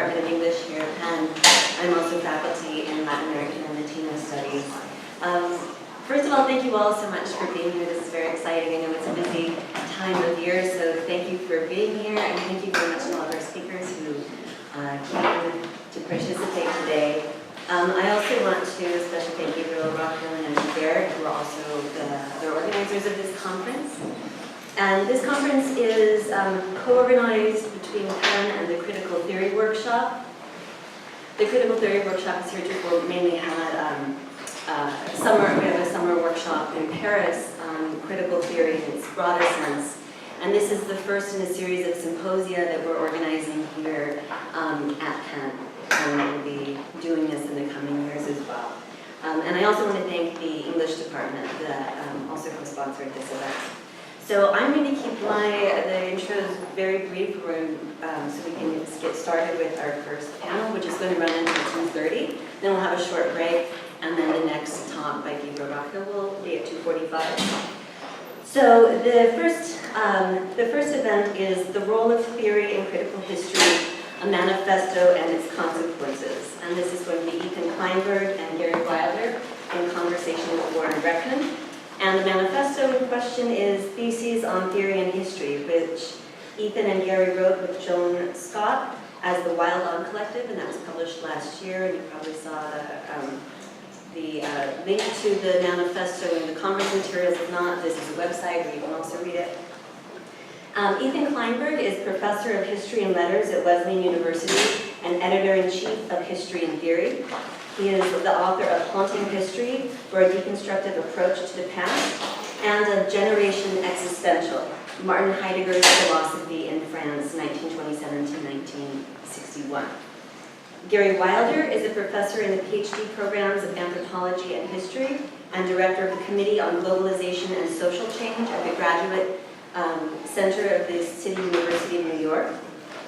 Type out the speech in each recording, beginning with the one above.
Department of English here at Penn. I'm also faculty in Latin American and Latino Studies. First of all, thank you all so much for being here. This is very exciting. I know it's a busy time of year, so thank you for being here, and thank you very much to all of our speakers who came to participate today. I also want to especially thank Gabriel, Rockland, and Derek, who are also the other organizers of this conference. And this conference is co-organized between Penn and the Critical Theory Workshop. The Critical Theory Workshop is here to mainly had we have a summer workshop in Paris on critical theory in its broader sense. And this is the first in a series of symposia that we're organizing here at Penn. And we'll be doing this in the coming years as well. And I also want to thank the English department that also co-sponsored this event. So I'm going to keep the intros very brief so we can just get started with our first panel, which is going to run until 2:30. Then we'll have a short break, and then the next talk by Gabriel Rockhill will be at 2:45. So the first event is The Role of Theory in Critical History, a Manifesto and Its Consequences. And this is going to be Ethan Kleinberg and Gary Wilder in conversation with Warren Breckman. And the manifesto in question is Theses on Theory and History, which Ethan and Gary wrote with Joan Scott as the Wallach Collective, and that was published last year. And you probably saw the link to the manifesto in the conference materials. If not, this is a website where you can also read it. Ethan Kleinberg is Professor of History and Letters at Wesleyan University and Editor-in-Chief of History and Theory. He is the author of Haunting History, for a Deconstructive Approach to the Past, and of Generation Existential, Martin Heidegger's Philosophy in France, 1927 to 1961. Gary Wilder is a professor in the PhD programs of Anthropology and History and director of the Committee on Globalization and Social Change at the Graduate Center of the City University of New York.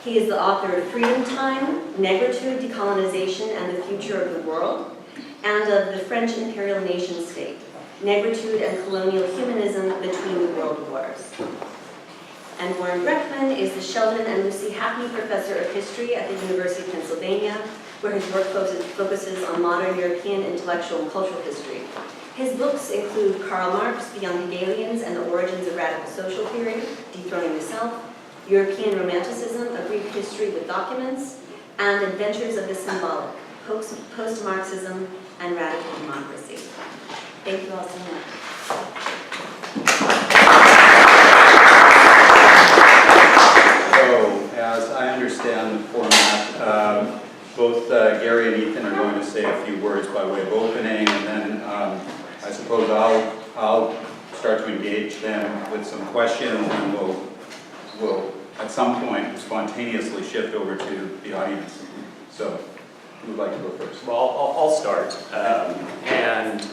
He is the author of Freedom Time, Negritude, Decolonization, and the Future of the World, and of The French Imperial Nation State, Negritude and Colonial Humanism Between the World Wars. And Warren Breckman is the Sheldon and Lucy Hackney Professor of History at the University of Pennsylvania, where his work focuses on modern European intellectual and cultural history. His books include Karl Marx, Beyond Hegelians and the Origins of Radical Social Theory, Dethroning the Self, European Romanticism, A Brief History with Documents, and Adventures of the Symbolic, Post-Marxism and Radical Democracy. Thank you all so much. So, as I understand the format, both Gary and Ethan are going to say a few words by way of opening, and then I suppose I'll start to engage them with some questions, and we'll at some point spontaneously shift over to the audience. So, who would like to go first? Well, I'll start, and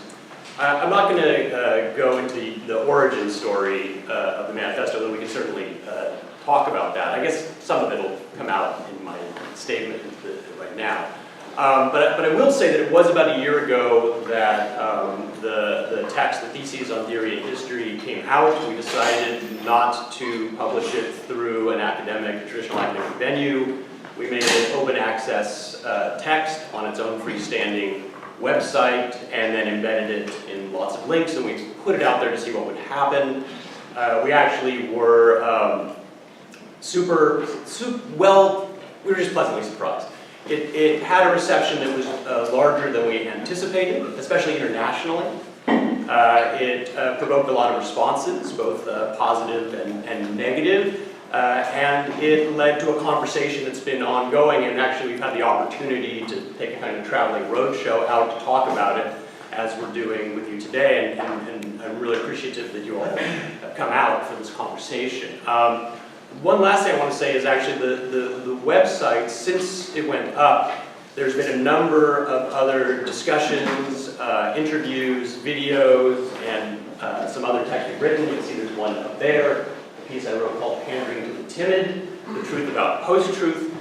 I'm not going to go into the origin story of the manifesto, though we can certainly talk about that. I guess some of it will come out in my statement right now. But I will say that it was about a year ago that the text, the Theses on Theory and History, came out. We decided not to publish it through a traditional academic venue. We made it an open access text on its own freestanding website, and then embedded it in lots of links, and we put it out there to see what would happen. We actually were we were just pleasantly surprised. It had a reception that was larger than we anticipated, especially internationally. It provoked a lot of responses, both positive and negative, and it led to a conversation that's been ongoing, and actually we've had the opportunity to take a kind of traveling roadshow out to talk about it, as we're doing with you today, and I'm really appreciative that you all have come out for this conversation. One last thing I want to say is actually the website, since it went up, there's been a number of other discussions, interviews, videos, and some other text we've written. You can see there's one up there, a piece I wrote called Pandering to the Timid, The Truth About Post-Truth.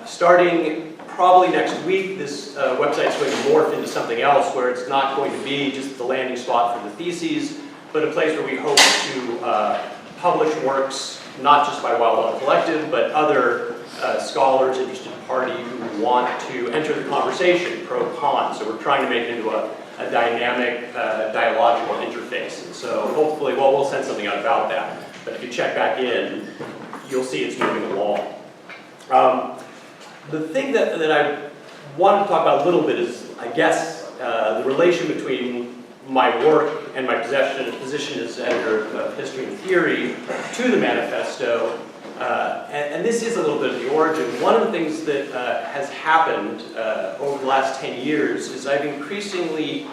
Starting probably next week, this website's going to morph into something else where it's not going to be just the landing spot for the theses, but a place where we hope to publish works not just by Wallach Collective, but other scholars, interested party who want to enter the conversation, pro-con. So we're trying to make it into a dynamic, dialogical interface. And so hopefully, well, we'll send something out about that. But if you check back in, you'll see it's moving along. The thing that I wanted to talk about a little bit is, I guess, the relation between my work and my position as editor of History and Theory to the manifesto. And this is a little bit of the origin. One of the things that has happened over the last 10 years is I've increasingly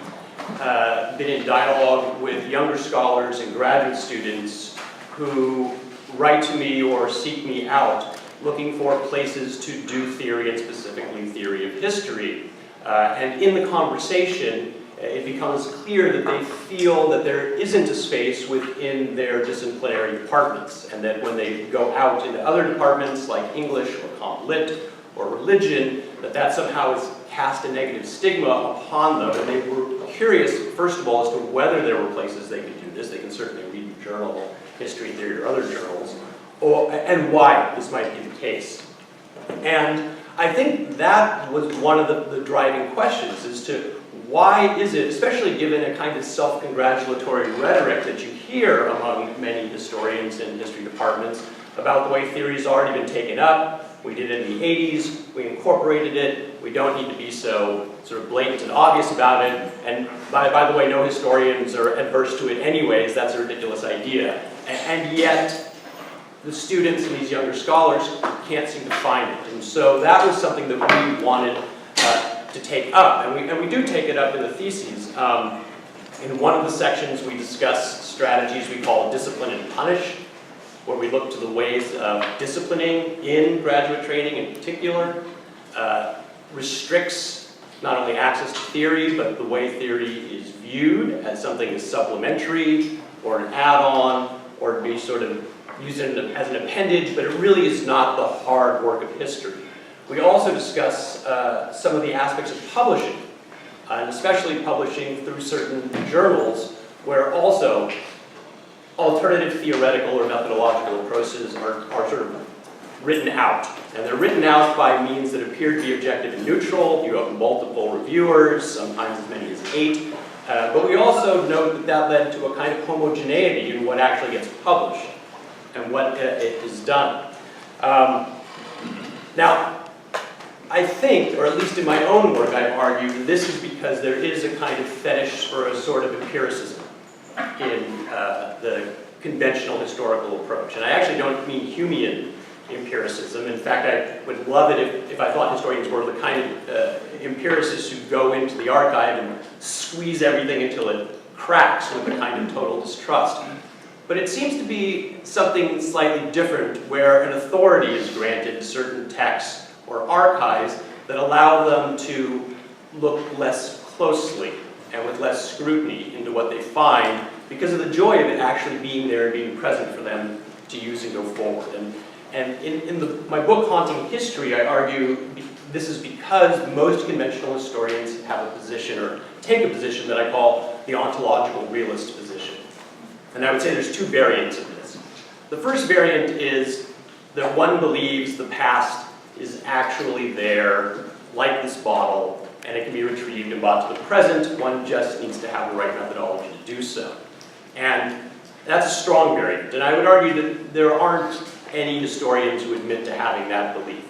been in dialogue with younger scholars and graduate students who write to me or seek me out looking for places to do theory, and specifically theory of history. And in the conversation, it becomes clear that they feel that there isn't a space within their disciplinary departments, and that when they go out into other departments like English or Comp Lit or religion, that somehow has cast a negative stigma upon them. And they were curious, first of all, as to whether there were places they could do this. They can certainly read the journal, History and Theory, or other journals, and why this might be the case. And I think that was one of the driving questions as to why is it, especially given a kind of self-congratulatory rhetoric that you hear among many historians and history departments about the way theory's already been taken up, we did it in the 80s, we incorporated it, we don't need to be so sort of blatant and obvious about it, and by the way, no historians are adverse to it anyways, that's a ridiculous idea. And yet, the students and these younger scholars can't seem to find it. And so that was something that we wanted to take up, and we do take it up in the theses. In one of the sections we discuss strategies we call discipline and punish, where we look to the ways of disciplining in graduate training in particular, restricts not only access to theory, but the way theory is viewed as something as supplementary or an add-on, or to be sort of used as an appendage, but it really is not the hard work of history. We also discuss some of the aspects of publishing, and especially publishing through certain journals, where also alternative theoretical or methodological approaches are sort of written out. And they're written out by means that appear to be objective and neutral. You have multiple reviewers, sometimes as many as 8. But we also note that that led to a kind of homogeneity in what actually gets published and what is done. Now, I think, or at least in my own work, I've argued this is because there is a kind of fetish for a sort of empiricism in the conventional historical approach. And I actually don't mean Humean empiricism. In fact, I would love it if I thought historians were the kind of empiricists who go into the archive and squeeze everything until it cracks with a kind of total distrust. But it seems to be something slightly different, where an authority is granted to certain texts or archives that allow them to look less closely and with less scrutiny into what they find, because of the joy of it actually being there and being present for them to use and go forward. And in my book, Haunting History, I argue this is because most conventional historians have a position, or take a position, that I call the ontological realist position. And I would say there's two variants of this. The first variant is that one believes the past is actually there, like this bottle, and it can be retrieved and brought to the present. One just needs to have the right methodology to do so. And that's a strong variant. And I would argue that there aren't any historians who admit to having that belief.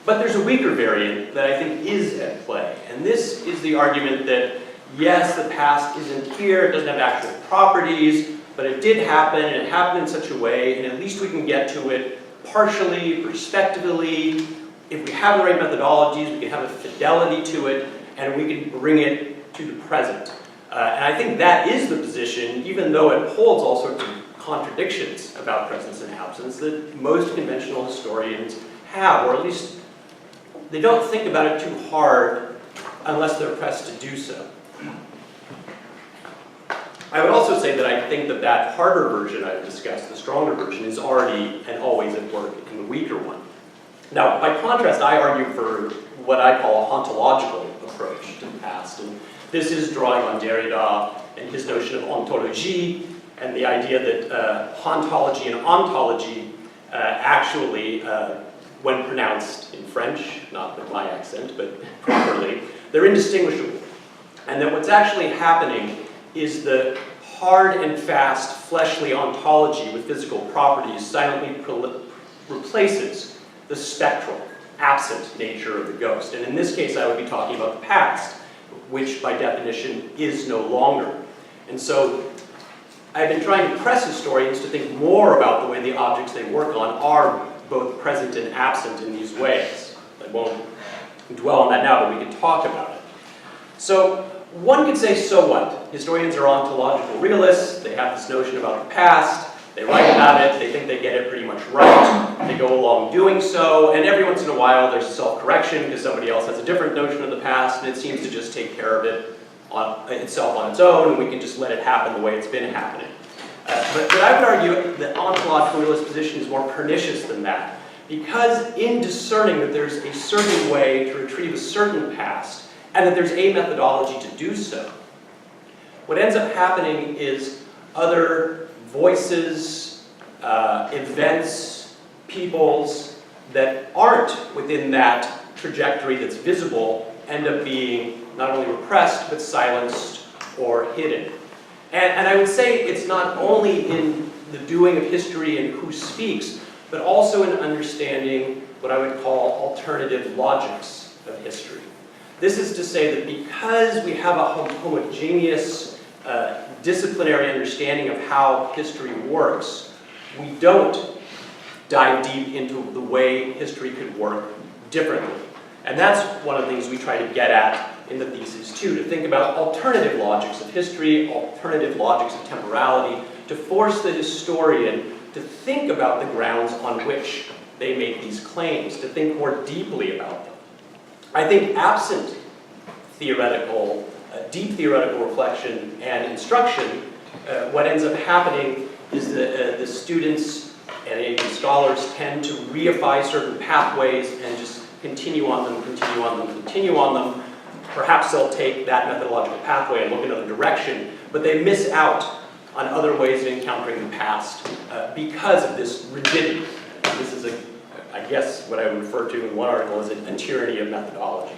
But there's a weaker variant that I think is at play. And this is the argument that, yes, the past isn't here, it doesn't have actual properties, but it did happen, and it happened in such a way, and at least we can get to it partially, prospectively. If we have the right methodologies, we can have a fidelity to it, and we can bring it to the present. And I think that is the position, even though it holds all sorts of contradictions about presence and absence, that most conventional historians have, or at least they don't think about it too hard unless they're pressed to do so. I would also say that I think that that harder version I've discussed, the stronger version, is already and always at work in the weaker one. Now, by contrast, I argue for what I call a hauntological approach to the past. And this is drawing on Derrida and his notion of ontologie, and the idea that hauntology and ontology actually when pronounced in French, not with my accent, but properly, they're indistinguishable. And that what's actually happening is the hard and fast fleshly ontology with physical properties silently replaces the spectral, absent nature of the ghost. And in this case, I would be talking about the past, which by definition is no longer. And so I've been trying to press historians to think more about the way the objects they work on are both present and absent in these ways. I won't dwell on that now, but we can talk about it. So one could say, so what? Historians are ontological realists, they have this notion about the past, they write about it, they think they get it pretty much right, they go along doing so, and every once in a while there's a self-correction because somebody else has a different notion of the past, and it seems to just take care of it itself on its own, and we can just let it happen the way it's been happening. But I would argue that ontological realist position is more pernicious than that, because in discerning that there's a certain way to retrieve a certain past, and that there's a methodology to do so, what ends up happening is other voices, events, peoples that aren't within that trajectory that's visible end up being not only repressed, but silenced or hidden. And I would say it's not only in the doing of history and who speaks, but also in understanding what I would call alternative logics of history. This is to say that because we have a homogeneous disciplinary understanding of how history works, we don't dive deep into the way history could work differently. And that's one of the things we try to get at in the thesis too, to think about alternative logics of history, alternative logics of temporality, to force the historian to think about the grounds on which they make these claims, to think more deeply about them. I think absent theoretical, deep theoretical reflection and instruction, what ends up happening is the students and even scholars tend to reify certain pathways and just continue on them, continue on them, continue on them. Perhaps they'll take that methodological pathway and look in another direction, but they miss out on other ways of encountering the past because of this rigidity. This is, I guess, what I would refer to in one article as a tyranny of methodology.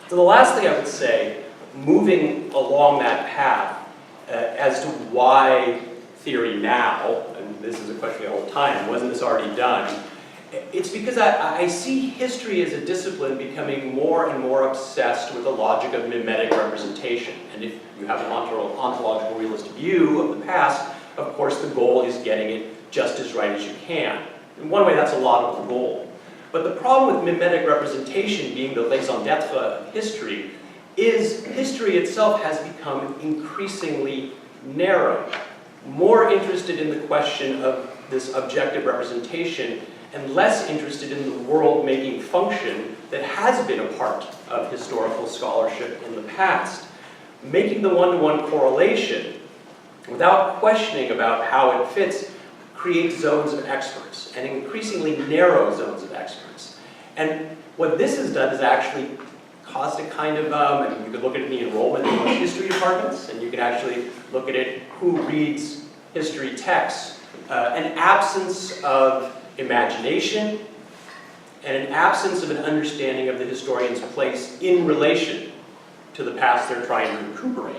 So the last thing I would say, moving along that path, as to why theory now, and this is a question all the time, wasn't this already done? It's because I see history as a discipline becoming more and more obsessed with the logic of mimetic representation. And if you have an ontological realist view of the past, of course the goal is getting it just as right as you can. In one way, that's a laudable goal. But the problem with mimetic representation being the raison d'etre of history is history itself has become increasingly narrow, more interested in the question of this objective representation and less interested in the world-making function that has been a part of historical scholarship in the past. Making the one-to-one correlation without questioning about how it fits creates zones of experts, and increasingly narrow zones of experts. And what this has done is actually caused a kind of, and you could look at it in the enrollment in most history departments, and you can actually look at it, who reads history texts, an absence of imagination, and an absence of an understanding of the historian's place in relation to the past they're trying to recuperate.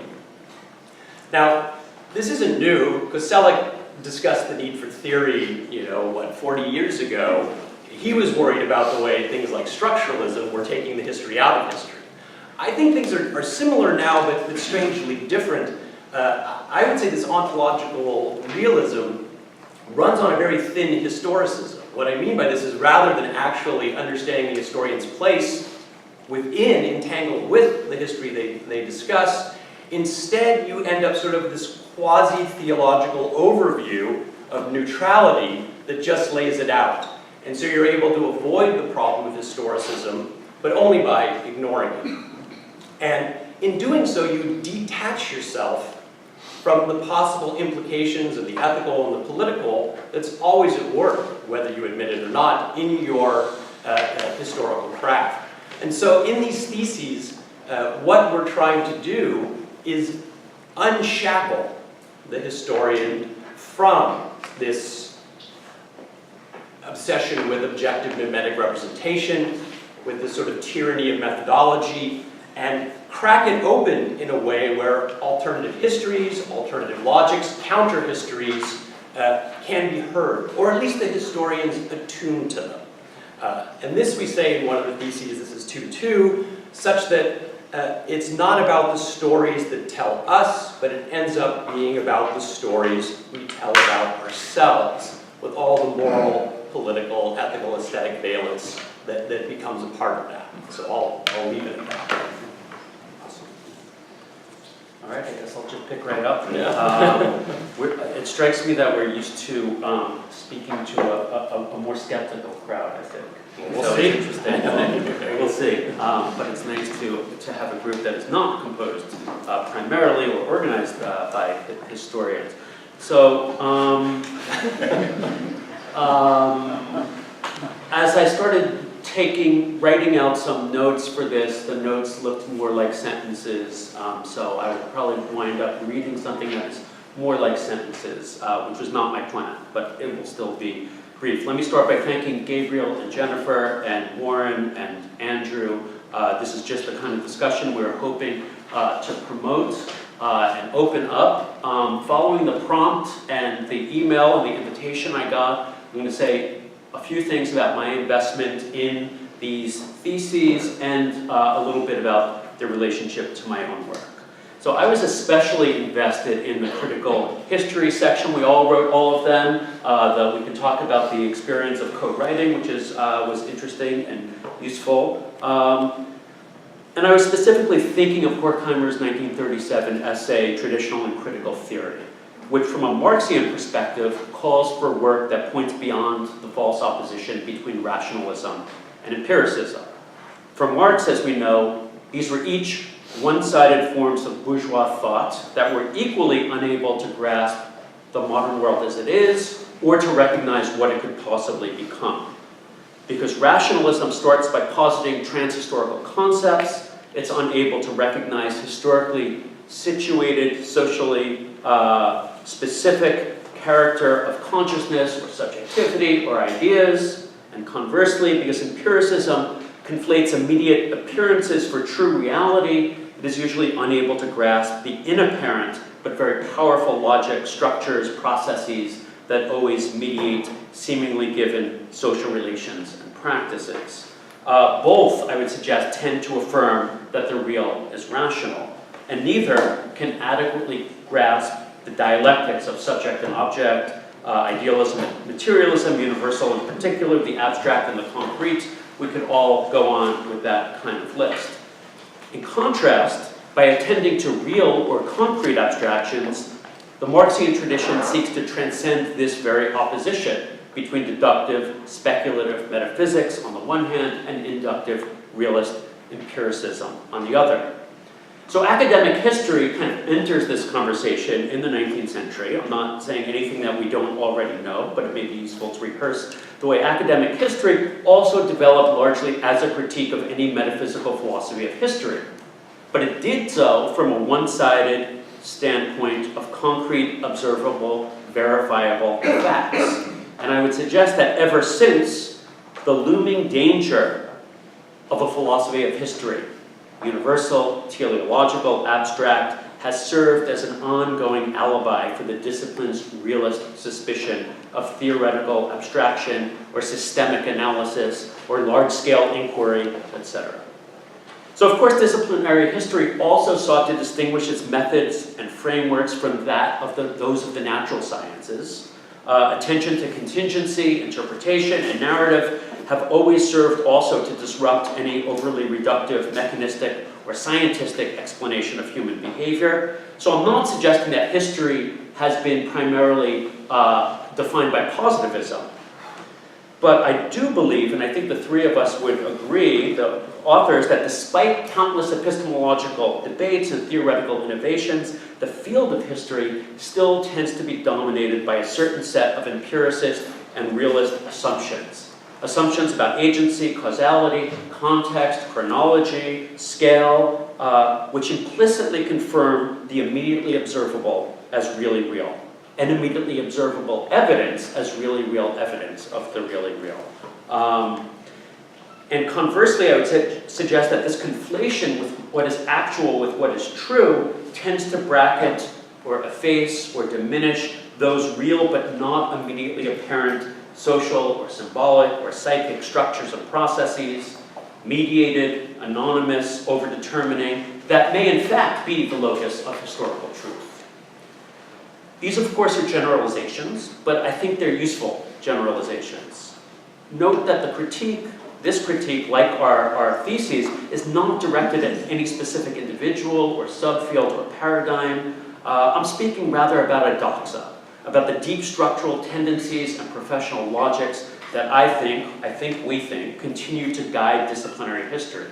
Now, this isn't new, because Selig discussed the need for theory, 40 years ago. He was worried about the way things like structuralism were taking the history out of history. I think things are similar now, but strangely different. I would say this ontological realism runs on a very thin historicism. What I mean by this is rather than actually understanding the historian's place within, entangled with the history they discuss, instead you end up sort of this quasi-theological overview of neutrality that just lays it out. And so you're able to avoid the problem of historicism, but only by ignoring it. And in doing so, you detach yourself from the possible implications of the ethical and the political that's always at work, whether you admit it or not, in your historical craft. And so in these theses, what we're trying to do is unshackle the historian from this obsession with objective mimetic representation, with this sort of tyranny of methodology, and crack it open in a way where alternative histories, alternative logics, counter-histories can be heard, or at least the historians attuned to them. And this we say in one of the theses, this is 2.2, such that it's not about the stories that tell us, but it ends up being about the stories we tell about ourselves, with all the moral, political, ethical, aesthetic valence that becomes a part of that. So I'll leave it at that. Awesome. All right, I guess I'll just pick right up. Yeah. It strikes me that we're used to speaking to a more skeptical crowd, I think. We'll So see. it's interesting. We'll see. But it's nice to have a group that is not composed primarily or organized by historians. So, as I started writing out some notes for this, the notes looked more like sentences, so I would probably wind up reading something that's more like sentences, which was not my plan, but it will still be brief. Let me start by thanking Gabriel and Jennifer and Warren and Andrew. This is just the kind of discussion we're hoping to promote and open up. Following the prompt and the email and the invitation I got, I'm going to say a few things about my investment in these theses and a little bit about their relationship to my own work. So I was especially invested in the critical history section. We all wrote all of them. We can talk about the experience of co-writing, which was interesting and useful. And I was specifically thinking of Horkheimer's 1937 essay, Traditional and Critical Theory, which from a Marxian perspective calls for work that points beyond the false opposition between rationalism and empiricism. For Marx, as we know, these were each one-sided forms of bourgeois thought that were equally unable to grasp the modern world as it is, or to recognize what it could possibly become. Because rationalism starts by positing transhistorical concepts, it's unable to recognize historically situated, socially specific character of consciousness or subjectivity or ideas, and conversely, because empiricism conflates immediate appearances for true reality, it is usually unable to grasp the inapparent but very powerful logic, structures, processes that always mediate seemingly given social relations and practices. Both, I would suggest, tend to affirm that the real is rational, and neither can adequately grasp the dialectics of subject and object, idealism and materialism, universal in particular, the abstract and the concrete. We could all go on with that kind of list. In contrast, by attending to real or concrete abstractions, the Marxian tradition seeks to transcend this very opposition between deductive, speculative metaphysics on the one hand and inductive realist empiricism on the other. So academic history kind of enters this conversation in the 19th century. I'm not saying anything that we don't already know, but it may be useful to rehearse the way academic history also developed largely as a critique of any metaphysical philosophy of history. But it did so from a one-sided standpoint of concrete, observable, verifiable facts. And I would suggest that ever since, the looming danger of a philosophy of history, universal, teleological, abstract, has served as an ongoing alibi for the discipline's realist suspicion of theoretical abstraction or systemic analysis or large-scale inquiry, etc. So of course, disciplinary history also sought to distinguish its methods and frameworks from that of those of the natural sciences. Attention to contingency, interpretation, and narrative have always served also to disrupt any overly reductive, mechanistic, or scientific explanation of human behavior. So I'm not suggesting that history has been primarily defined by positivism. But I do believe, and I think the three of us would agree, the authors, that despite countless epistemological debates and theoretical innovations, the field of history still tends to be dominated by a certain set of empiricist and realist assumptions. Assumptions about agency, causality, context, chronology, scale, which implicitly confirm the immediately observable as really real. and immediately observable evidence as really real evidence of the really real. And conversely, I would suggest that this conflation with what is actual with what is true tends to bracket or efface or diminish those real but not immediately apparent social or symbolic or psychic structures and processes, mediated, anonymous, overdetermining, that may in fact be the locus of historical truth. These, of course, are generalizations, but I think they're useful generalizations. Note that this critique, like our theses, is not directed at any specific individual or subfield or paradigm. I'm speaking rather about a doxa, about the deep structural tendencies and professional logics that we think, continue to guide disciplinary history.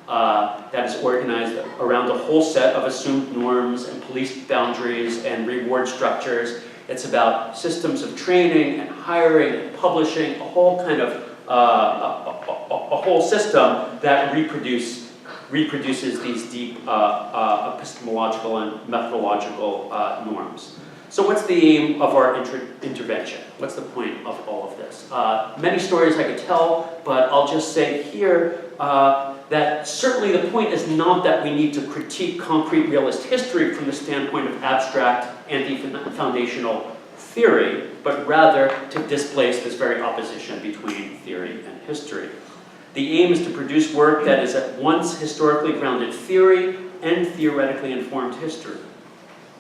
That is organized around a whole set of assumed norms and policed boundaries and reward structures. It's about systems of training and hiring and publishing, a whole kind of a whole system that reproduces these deep epistemological and methodological norms. So what's the aim of our intervention? What's the point of all of this? Many stories I could tell, but I'll just say here that certainly the point is not that we need to critique concrete realist history from the standpoint of abstract anti-foundational theory, but rather to displace this very opposition between theory and history. The aim is to produce work that is at once historically grounded theory and theoretically informed history.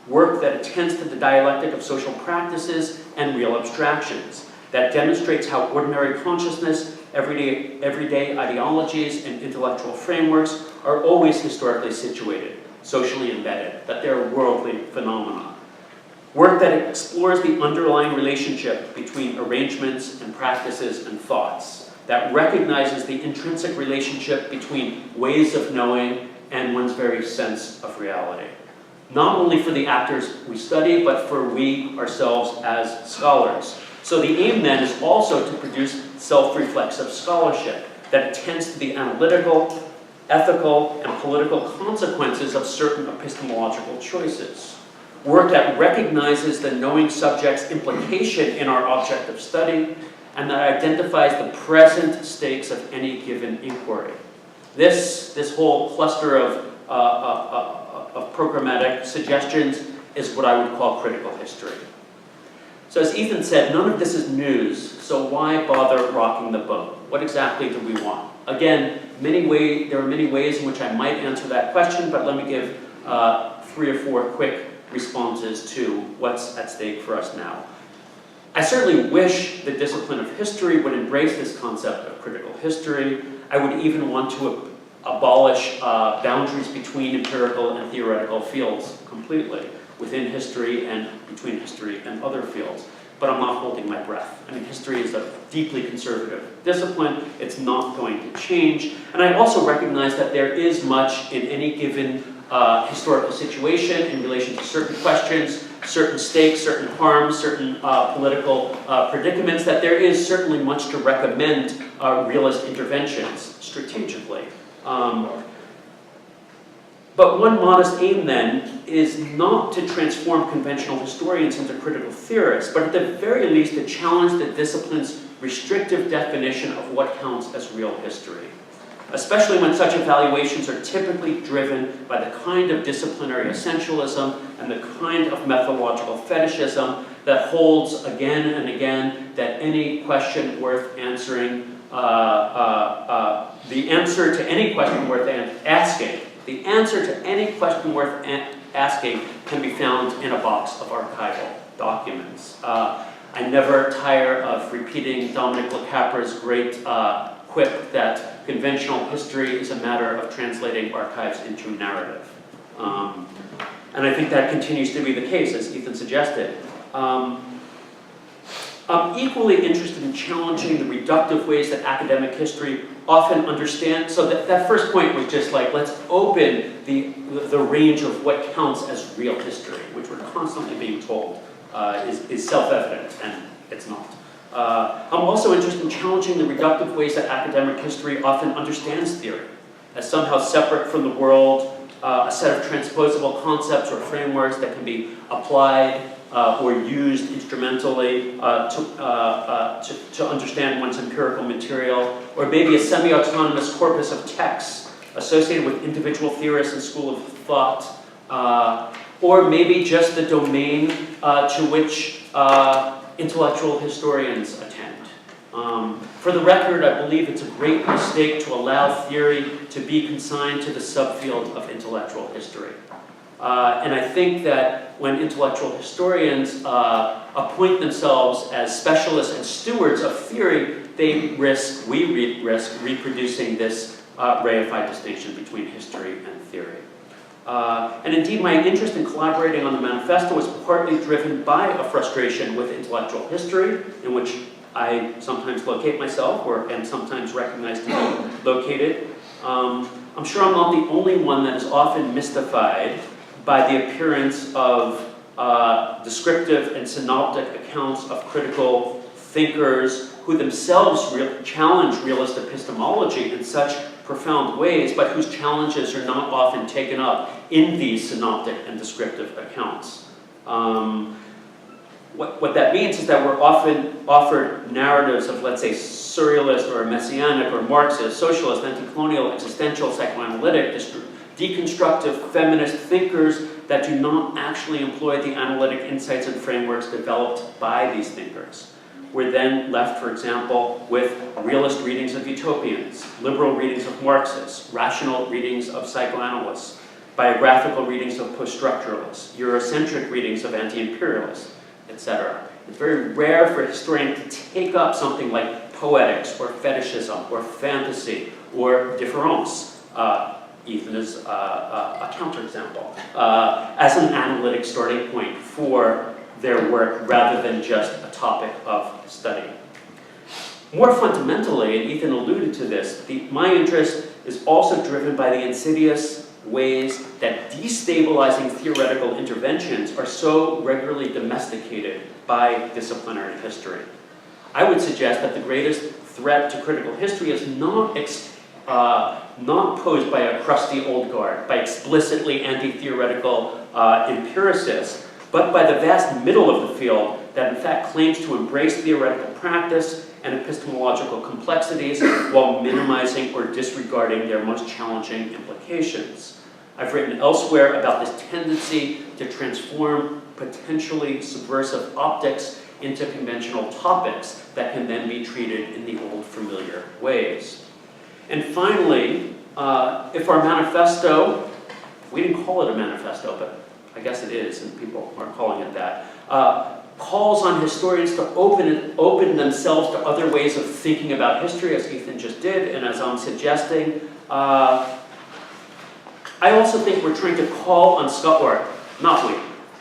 Work that attends to the dialectic of social practices and real abstractions, that demonstrates how ordinary consciousness, everyday ideologies, and intellectual frameworks are always historically situated, socially embedded, that they're worldly phenomena. Work that explores the underlying relationship between arrangements and practices and thoughts, that recognizes the intrinsic relationship between ways of knowing and one's very sense of reality. Not only for the actors we study, but for we ourselves as scholars. So the aim then is also to produce self-reflexive scholarship that attends to the analytical, ethical, and political consequences of certain epistemological choices. Work that recognizes the knowing subject's implication in our object of study, and that identifies the present stakes of any given inquiry. This whole cluster of programmatic suggestions is what I would call critical history. So as Ethan said, none of this is news, so why bother rocking the boat? What exactly do we want? Again, there are many ways in which I might answer that question, but let me give 3 or 4 quick responses to what's at stake for us now. I certainly wish the discipline of history would embrace this concept of critical history. I would even want to abolish boundaries between empirical and theoretical fields completely, within history and between history and other fields. But I'm not holding my breath. I mean, history is a deeply conservative discipline. It's not going to change. And I also recognize that there is much in any given historical situation in relation to certain questions, certain stakes, certain harms, certain political predicaments, that there is certainly much to recommend realist interventions strategically. But one modest aim then is not to transform conventional historians into critical theorists, but at the very least to challenge the discipline's restrictive definition of what counts as real history, especially when such evaluations are typically driven by the kind of disciplinary essentialism and the kind of methodological fetishism that holds again and again that any question worth answering, the answer to any question worth asking, the answer to any question worth asking can be found in a box of archival documents. I never tire of repeating Dominic Lecapra's great quip that conventional history is a matter of translating archives into narrative. And I think that continues to be the case, as Ethan suggested. I'm equally interested in challenging the reductive ways that academic history often understand. So that first point was just like, let's open the range of what counts as real history, which we're constantly being told is self-evident, and it's not. I'm also interested in challenging the reductive ways that academic history often understands theory as somehow separate from the world, a set of transposable concepts or frameworks that can be applied or used instrumentally to understand one's empirical material, or maybe a semi-autonomous corpus of texts associated with individual theorists and school of thought, or maybe just the domain to which intellectual historians attend. For the record, I believe it's a great mistake to allow theory to be consigned to the subfield of intellectual history. And I think that when intellectual historians appoint themselves as specialists and stewards of theory, we risk reproducing this reified distinction between history and theory. And indeed, my interest in collaborating on the manifesto was partly driven by a frustration with intellectual history, in which I sometimes locate myself or am sometimes recognized to be located. I'm sure I'm not the only one that is often mystified by the appearance of descriptive and synoptic accounts of critical thinkers who themselves challenge realist epistemology in such profound ways, but whose challenges are not often taken up in these synoptic and descriptive accounts. What that means is that we're often offered narratives of, let's say, surrealist or messianic or Marxist, socialist, anti-colonial, existential, psychoanalytic, deconstructive, feminist thinkers that do not actually employ the analytic insights and frameworks developed by these thinkers. We're then left, for example, with realist readings of utopians, liberal readings of Marxists, rational readings of psychoanalysts, biographical readings of post-structuralists, Eurocentric readings of anti-imperialists, etc. It's very rare for a historian to take up something like poetics or fetishism or fantasy or difference. Ethan is a counterexample, as an analytic starting point for their work rather than just a topic of study. More fundamentally, and Ethan alluded to this, my interest is also driven by the insidious ways that destabilizing theoretical interventions are so regularly domesticated by disciplinary history. I would suggest that the greatest threat to critical history is not posed by a crusty old guard, by explicitly anti-theoretical empiricists, but by the vast middle of the field that in fact claims to embrace theoretical practice and epistemological complexities while minimizing or disregarding their most challenging implications. I've written elsewhere about this tendency to transform potentially subversive optics into conventional topics that can then be treated in the old familiar ways. And finally, if our manifesto, we didn't call it a manifesto, but I guess it is, and people are calling it that, calls on historians to open themselves to other ways of thinking about history, as Ethan just did, and as I'm suggesting. I also think we're trying to call on scholars, not we.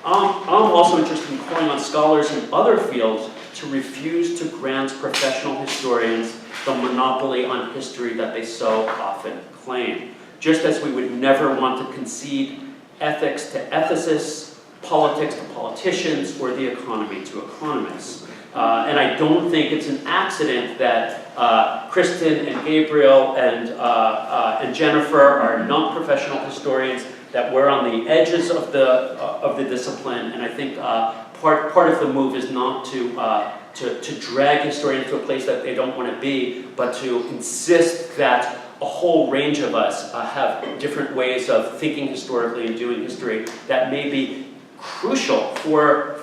I'm also interested in calling on scholars in other fields to refuse to grant professional historians the monopoly on history that they so often claim. Just as we would never want to concede ethics to ethicists, politics to politicians, or the economy to economists. And I don't think it's an accident that Kristen and Gabriel and Jennifer are not professional historians, that we're on the edges of the discipline, and I think part of the move is not to drag historians to a place that they don't want to be, but to insist that a whole range of us have different ways of thinking historically and doing history that may be crucial for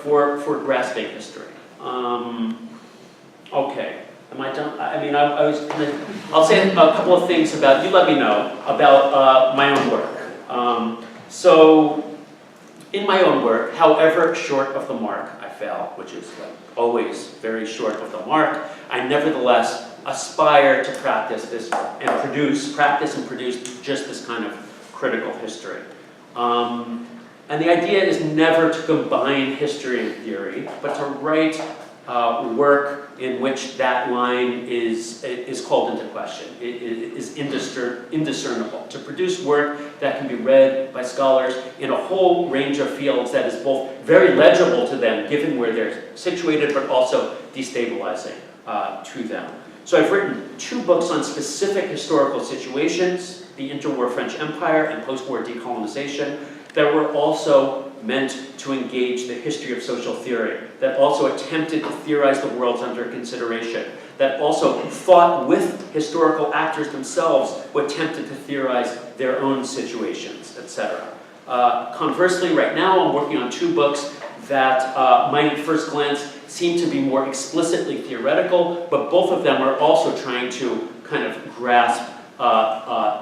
grasping history. Okay, am I done? I mean, I'll say a couple of things about, you let me know, about my own work. So, in my own work, however short of the mark I fail, which is like always very short of the mark, I nevertheless aspire to practice this and practice and produce just this kind of critical history. And the idea is never to combine history and theory, but to write work in which that line is called into question, it is indiscernible. To produce work that can be read by scholars in a whole range of fields that is both very legible to them, given where they're situated, but also destabilizing to them. So I've written 2 books on specific historical situations, the interwar French Empire and post-war decolonization, that were also meant to engage the history of social theory, that also attempted to theorize the worlds under consideration, that also thought with historical actors themselves who attempted to theorize their own situations, etc. Conversely, right now I'm working on two books that might at first glance seem to be more explicitly theoretical, but both of them are also trying to kind of grasp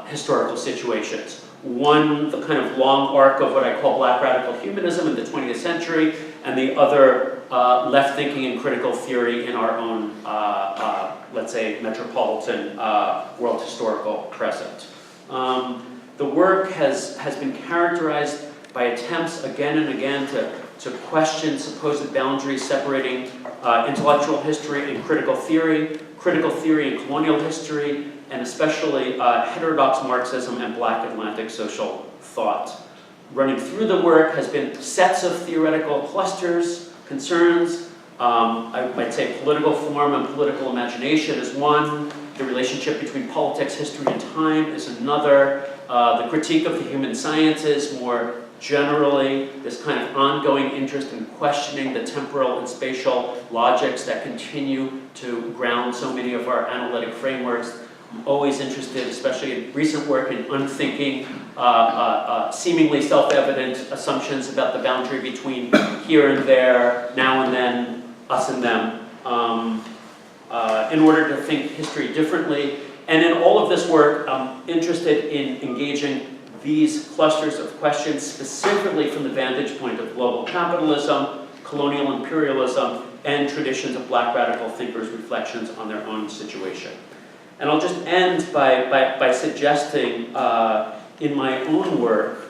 historical situations. One, the kind of long arc of what I call black radical humanism in the 20th century, and the other, left thinking and critical theory in our own, let's say, metropolitan world historical present. The work has been characterized by attempts again and again to question supposed boundaries separating intellectual history and critical theory and colonial history, and especially heterodox Marxism and Black Atlantic social thought. Running through the work has been sets of theoretical clusters, concerns. I might say political form and political imagination is one. The relationship between politics, history, and time is another. The critique of the human sciences more generally, this kind of ongoing interest in questioning the temporal and spatial logics that continue to ground so many of our analytic frameworks. I'm always interested, especially in recent work, in unthinking, seemingly self-evident assumptions about the boundary between here and there, now and then, us and them, in order to think history differently. And in all of this work, I'm interested in engaging these clusters of questions specifically from the vantage point of global capitalism, colonial imperialism, and traditions of Black radical thinkers' reflections on their own situation. And I'll just end by suggesting in my own work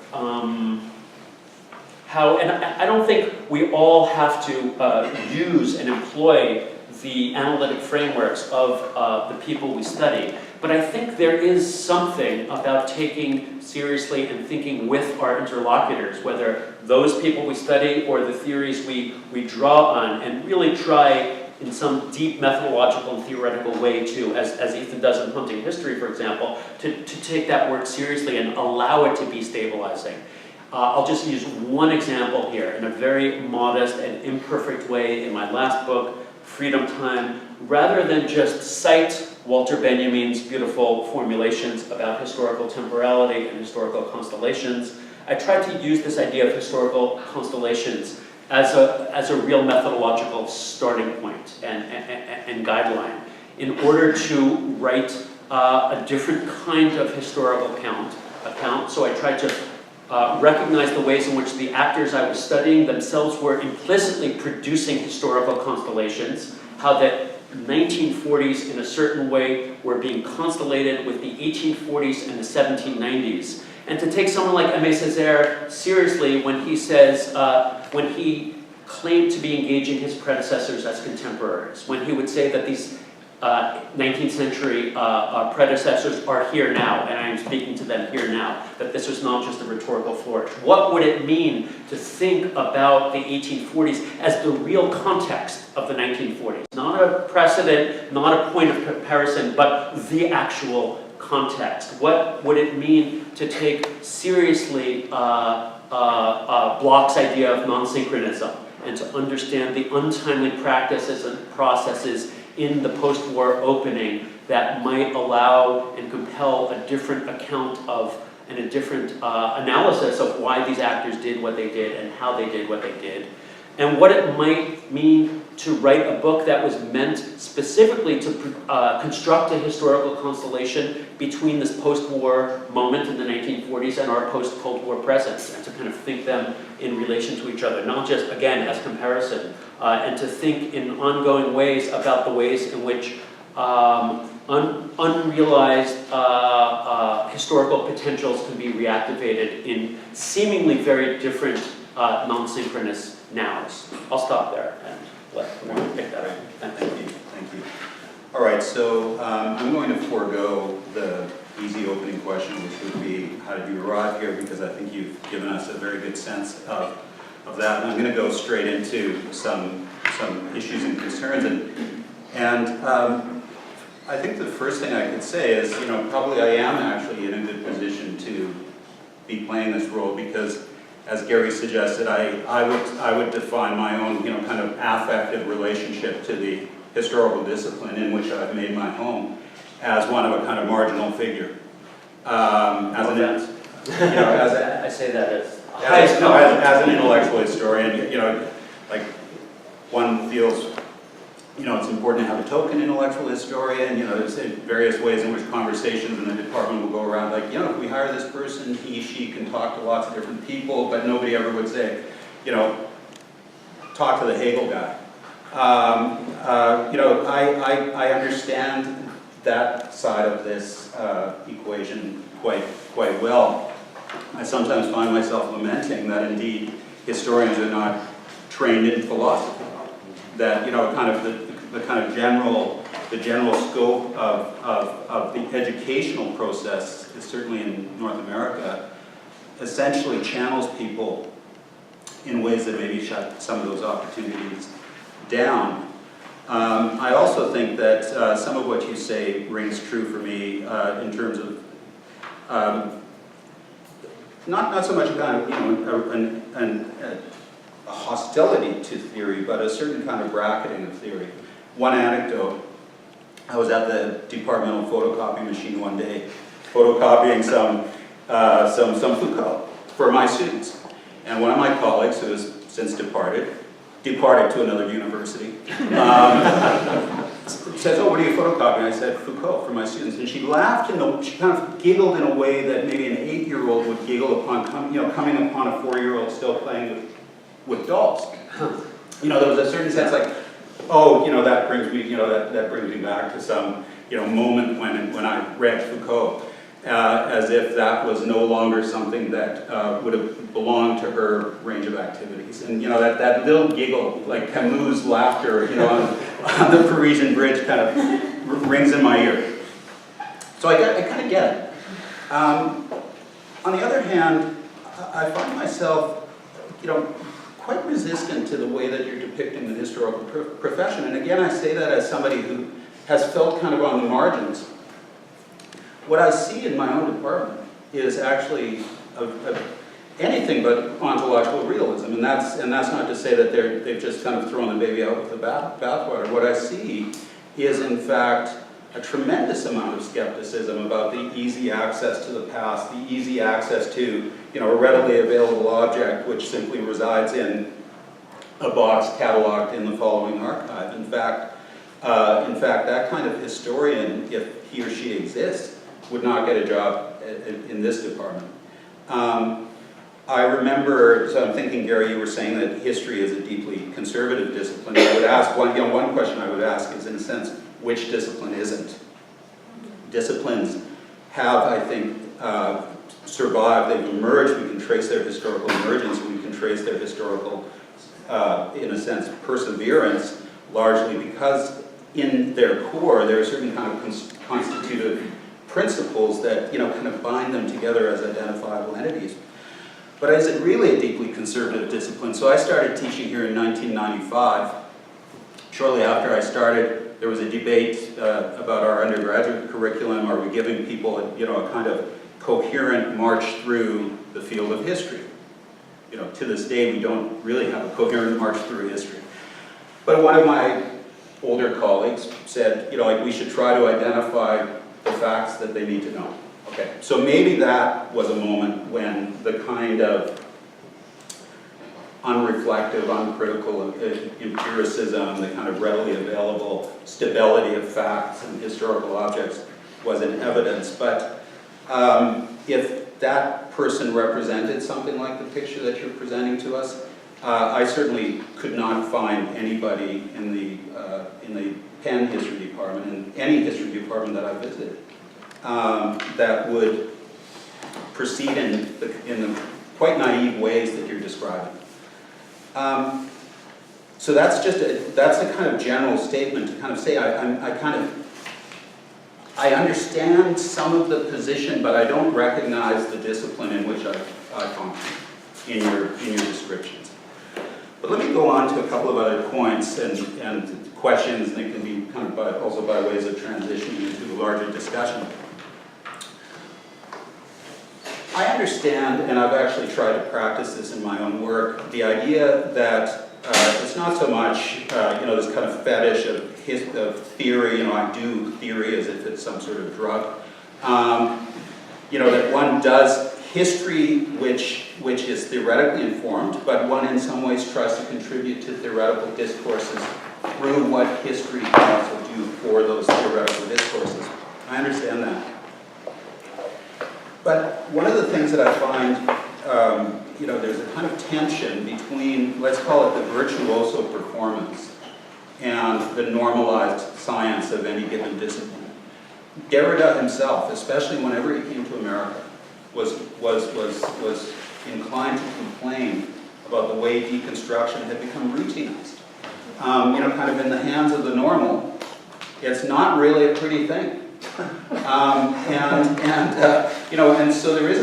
how, and I don't think we all have to use and employ the analytic frameworks of the people we study, but I think there is something about taking seriously and thinking with our interlocutors, whether those people we study or the theories we draw on, and really try in some deep methodological and theoretical way to, as Ethan does in Hunting History, for example, to take that work seriously and allow it to be stabilizing. I'll just use one example here in a very modest and imperfect way in my last book, Freedom Time. Rather than just cite Walter Benjamin's beautiful formulations about historical temporality and historical constellations, I tried to use this idea of historical constellations as a real methodological starting point and guideline in order to write a different kind of historical account. So I tried to recognize the ways in which the actors I was studying themselves were implicitly producing historical constellations, how the 1940s in a certain way were being constellated with the 1840s and the 1790s. And to take someone like Aimé Césaire seriously when he says, when he claimed to be engaging his predecessors as contemporaries, when he would say that these 19th century predecessors are here now, and I am speaking to them here now, that this was not just a rhetorical flourish. What would it mean to think about the 1840s as the real context of the 1940s? Not a precedent, not a point of comparison, but the actual context. What would it mean to take seriously Bloch's idea of non-synchronism and to understand the untimely practices and processes in the post-war opening that might allow and compel a different account of and a different analysis of why these actors did what they did and how they did what they did, and what it might mean to write a book that was meant specifically to construct a historical constellation between this post-war moment in the 1940s and our post-Cold War present, and to kind of think them in relation to each other, not just, again, as comparison, and to think in ongoing ways about the ways in which unrealized historical potentials can be reactivated in seemingly very different non-synchronous nows. I'll stop there and let Warren pick that up. Thank you. Thank you. All right, so I'm going to forego the easy opening question, which would be, how did you arrive here? Because I think you've given us a very good sense of that. And I'm going to go straight into some issues and concerns. And I think the first thing I could say is, probably I am actually in a good position to be playing this role because, as Gary suggested, I would define my own, kind of affective relationship to the historical discipline in which I've made my home as one of a kind of marginal figure. As I say that as as an intellectual historian, like one feels, it's important to have a token intellectual historian. There's various ways in which conversations in the department will go around. Like, if we hire this person, she can talk to lots of different people, but nobody ever would say, talk to the Hegel guy. I understand that side of this equation quite well. I sometimes find myself lamenting that indeed historians are not trained in philosophy. That kind of the general scope of the educational process, is certainly in North America, essentially channels people in ways that maybe shut some of those opportunities down. I also think that some of what you say rings true for me in terms of not so much a kind of a hostility to theory, but a certain kind of bracketing of theory. One anecdote: I was at the departmental photocopy machine one day, photocopying some Foucault for my students, and one of my colleagues, who has since departed to another university, says, "Oh, what are you photocopying?" I said, "Foucault for my students." And she laughed, she kind of giggled in a way that maybe an 8-year-old would giggle upon coming upon a 4-year-old still playing with dolls. There was a certain sense like, oh, that brings me, that brings me back to some, moment when I read Foucault, as if that was no longer something that would have belonged to her range of activities. And that little giggle, like Camus' laughter, on the Parisian Bridge, kind of rings in my ear. So I kind of get it. On the other hand, I find myself, quite resistant to the way that you're depicting the historical profession. And again, I say that as somebody who has felt kind of on the margins. What I see in my own department is actually anything but ontological realism, and that's not to say that they've just kind of thrown the baby out with the bathwater. What I see is, in fact, a tremendous amount of skepticism about the easy access to the past, the easy access to a readily available object which simply resides in a box cataloged in the following archive. In fact, that kind of historian, if he or she exists, would not get a job in this department. I remember, so I'm thinking, Gary, you were saying that history is a deeply conservative discipline. I would ask, one question I would ask is, in a sense, which discipline isn't? Disciplines have, I think, survived, they've emerged, we can trace their historical emergence, we can trace their historical, in a sense, perseverance, largely because in their core there are certain kind of constitutive principles that kind of bind them together as identifiable entities. But is it really a deeply conservative discipline? So I started teaching here in 1995. Shortly after I started, there was a debate about our undergraduate curriculum. Are we giving people a kind of coherent march through the field of history? To this day, we don't really have a coherent march through history. But one of my older colleagues said, we should try to identify the facts that they need to know. Okay, so maybe that was a moment when the kind of unreflective, uncritical empiricism, the kind of readily available stability of facts and historical objects was in evidence. But if that person represented something like the picture that you're presenting to us, I certainly could not find anybody in the Penn history department, in any history department that I visited, that would proceed in the quite naive ways that you're describing. So that's a kind of general statement to kind of say I understand some of the position, but I don't recognize the discipline in which I function in your descriptions. But let me go on to a couple of other points and questions, and it can be kind of also by ways of transitioning into the larger discussion. I understand, and I've actually tried to practice this in my own work, the idea that it's not so much, this kind of fetish of theory, I do theory as if it's some sort of drug. That one does history which is theoretically informed, but one in some ways tries to contribute to theoretical discourses through what history can also do for those theoretical discourses. I understand that. But one of the things that I find, there's a kind of tension between, let's call it the virtuoso performance and the normalized science of any given discipline. Derrida himself, especially whenever he came to America, was inclined to complain about the way deconstruction had become routinized. Kind of in the hands of the normal, it's not really a pretty thing. And so there is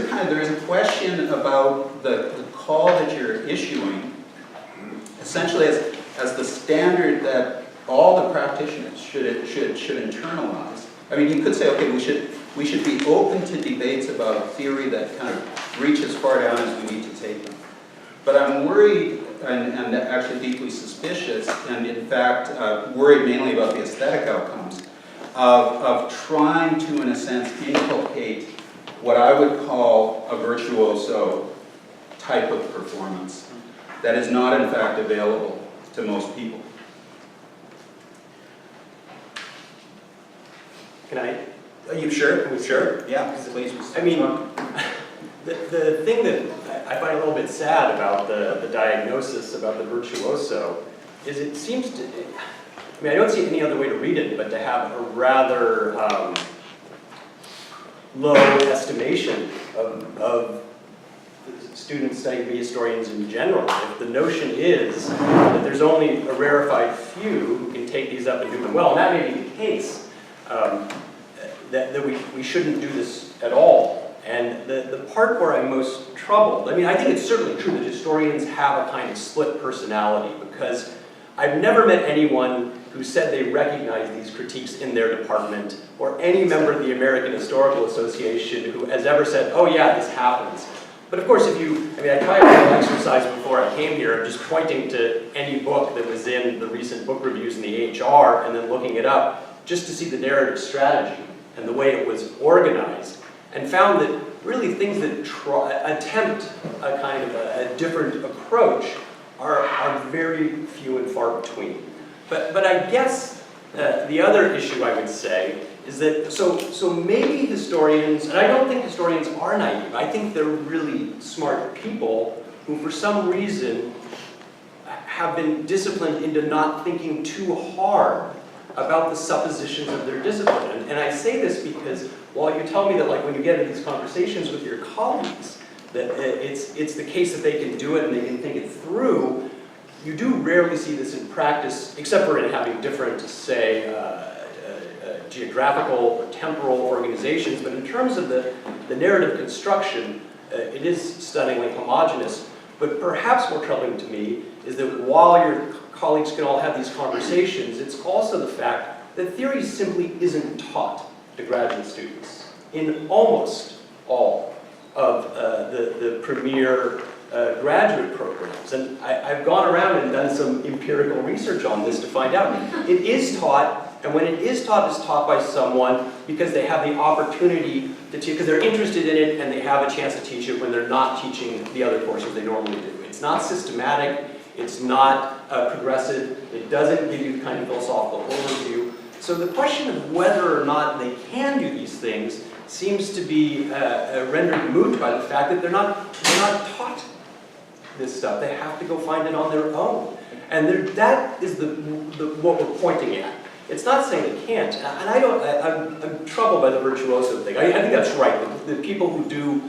a question about the call that you're issuing, essentially as the standard that all the practitioners should internalize. I mean, you could say, okay, we should be open to debates about theory that kind of reach as far down as we need to take them. But I'm worried and actually deeply suspicious, and in fact worried mainly about the aesthetic outcomes of trying to, in a sense, inculcate what I would call a virtuoso type of performance that is not, in fact, available to most people. Can I? Are you sure? Are we sure? Yeah, please. I mean, the thing that I find a little bit sad about the diagnosis about the virtuoso is it seems to, I don't see any other way to read it but to have a rather low estimation of students studying to be historians in general. If the notion is that there's only a rarefied few who can take these up and do them well, and that may be the case, that we shouldn't do this at all. And the part where I'm most troubled, I think it's certainly true that historians have a kind of split personality, because I've never met anyone who said they recognize these critiques in their department, or any member of the American Historical Association who has ever said, oh yeah, this happens. But of course, if you, I tried a little exercise before I came here of just pointing to any book that was in the recent book reviews in the AHR and then looking it up just to see the narrative strategy and the way it was organized, and found that really things that attempt a kind of a different approach are very few and far between. But I guess the other issue I would say is that, so maybe historians, and I don't think historians are naive, I think they're really smart people who for some reason have been disciplined into not thinking too hard about the suppositions of their discipline. And I say this because while you tell me that when you get into these conversations with your colleagues, that it's the case that they can do it and they can think it through, you do rarely see this in practice, except for in having different, say, geographical or temporal organizations. But in terms of the narrative construction, it is stunningly homogeneous. But perhaps more troubling to me is that while your colleagues can all have these conversations, it's also the fact that theory simply isn't taught to graduate students in almost all of the premier graduate programs. And I've gone around and done some empirical research on this to find out. It is taught, and when it is taught, it's taught by someone because they have the opportunity to teach, because they're interested in it and they have a chance to teach it when they're not teaching the other courses they normally do. It's not systematic, it's not progressive, it doesn't give you the kind of philosophical overview. So the question of whether or not they can do these things seems to be rendered moot by the fact that they're not taught this stuff. They have to go find it on their own. And that is what we're pointing at. It's not saying they can't, and I'm troubled by the virtuoso thing. I think that's right. The people who do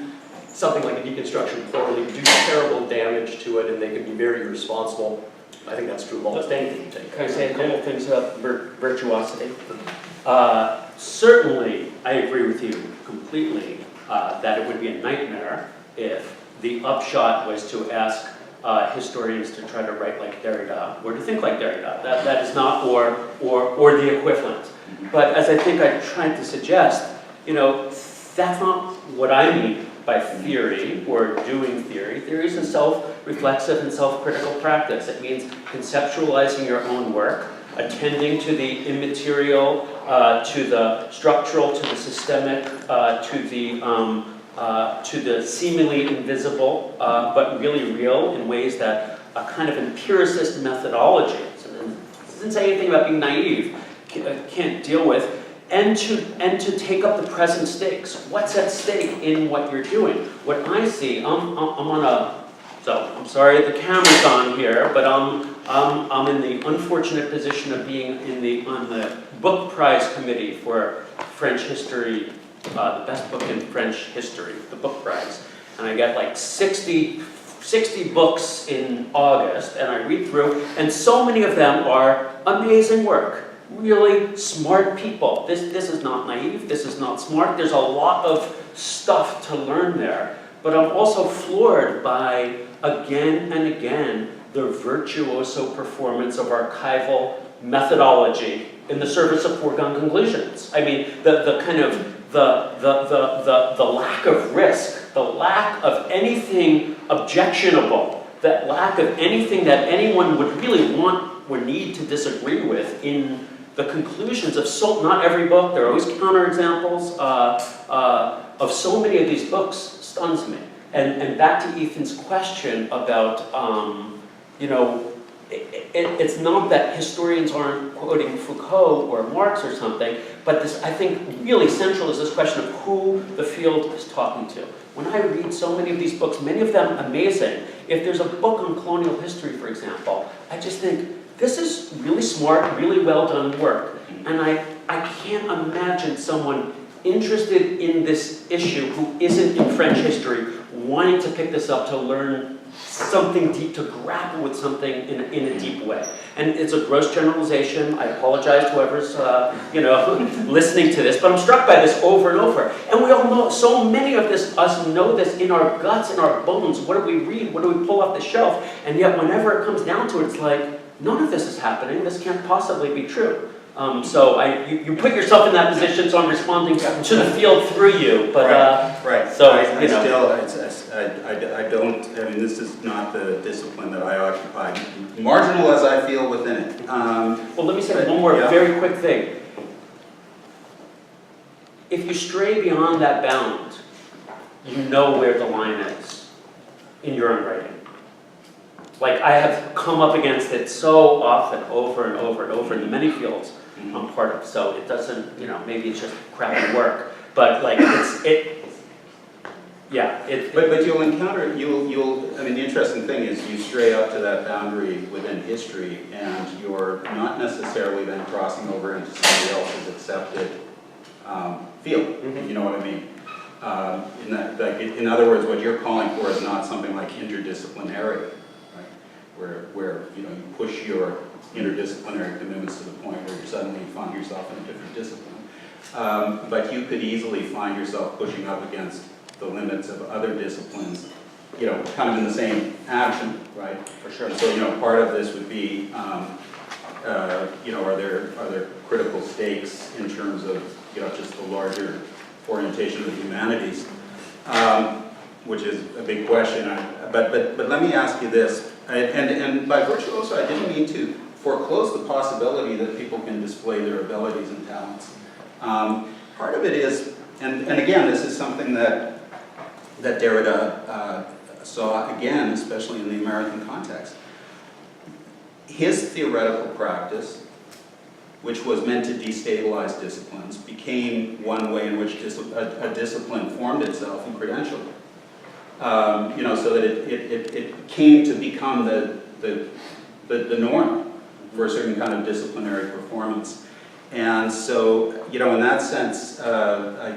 something like a deconstruction poorly do terrible damage to it, and they can be very irresponsible. I think that's true of almost anything. Can I say a couple things about virtuosity? Certainly, I agree with you completely that it would be a nightmare if the upshot was to ask historians to try to write like Derrida or to think like Derrida. That is not or the equivalent. But as I think I tried to suggest, that's not what I mean by theory or doing theory. Theory is a self-reflexive and self-critical practice. It means conceptualizing your own work, attending to the immaterial, to the structural, to the systemic, to the seemingly invisible, but really real in ways that a kind of empiricist methodology, doesn't say anything about being naive, can't deal with, and to take up the present stakes. What's at stake in what you're doing? What I see, I'm I'm sorry the camera's on here, but I'm in the unfortunate position of being on the book prize committee for French history, the best book in French history, the book prize. And I get like 60 books in August, and I read through, and so many of them are amazing work. Really smart people. This is not naive, this is not smart. There's a lot of stuff to learn there. But I'm also floored by, again and again, the virtuoso performance of archival methodology in the service of foregone conclusions. I mean, the kind of the lack of risk, the lack of anything objectionable, that lack of anything that anyone would really want or need to disagree with in the conclusions of not every book, there are always counterexamples of so many of these books stuns me. And back to Ethan's question about, it's not that historians aren't quoting Foucault or Marx or something, but this, I think, really central is this question of who the field is talking to. When I read so many of these books, many of them amazing, if there's a book on colonial history, for example, I just think, this is really smart, really well done work. And I can't imagine someone interested in this issue who isn't in French history wanting to pick this up to learn something deep, to grapple with something in a deep way. And it's a gross generalization. I apologize to whoever's listening to this, but I'm struck by this over and over. And we all know, so many of us know this in our guts, in our bones. What do we read? What do we pull off the shelf? And yet whenever it comes down to it, it's like, none of this is happening. This can't possibly be true. So you put yourself in that position, so I'm responding to the field through you. But right. So I don't. I mean, this is not the discipline that I occupy. Marginal as I feel within it. Well, let me say one more very quick thing. If you stray beyond that bound, you know where the line is in your own writing. Like, I have come up against it so often, over and over and over in the many fields I'm part of. So it doesn't, maybe it's just crappy work, but like But you'll encounter, I mean, the interesting thing is you stray up to that boundary within history, and you're not necessarily then crossing over into somebody else's accepted field. Mm-hmm. You know what I mean? In other words, what you're calling for is not something like interdisciplinary. Where you push your interdisciplinary commitments to the point where you suddenly find yourself in a different discipline. But you could easily find yourself pushing up against the limits of other disciplines, kind of in the same action, right? For sure. So part of this would be, are there critical stakes in terms of just the larger orientation of the humanities, which is a big question. But let me ask you this. And by virtuoso, I didn't mean to foreclose the possibility that people can display their abilities and talents. Part of it is, and again, this is something that Derrida saw again, especially in the American context. His theoretical practice, which was meant to destabilize disciplines, became one way in which a discipline formed itself and credentialed. So that it came to become the norm for a certain kind of disciplinary performance. And so, in that sense, I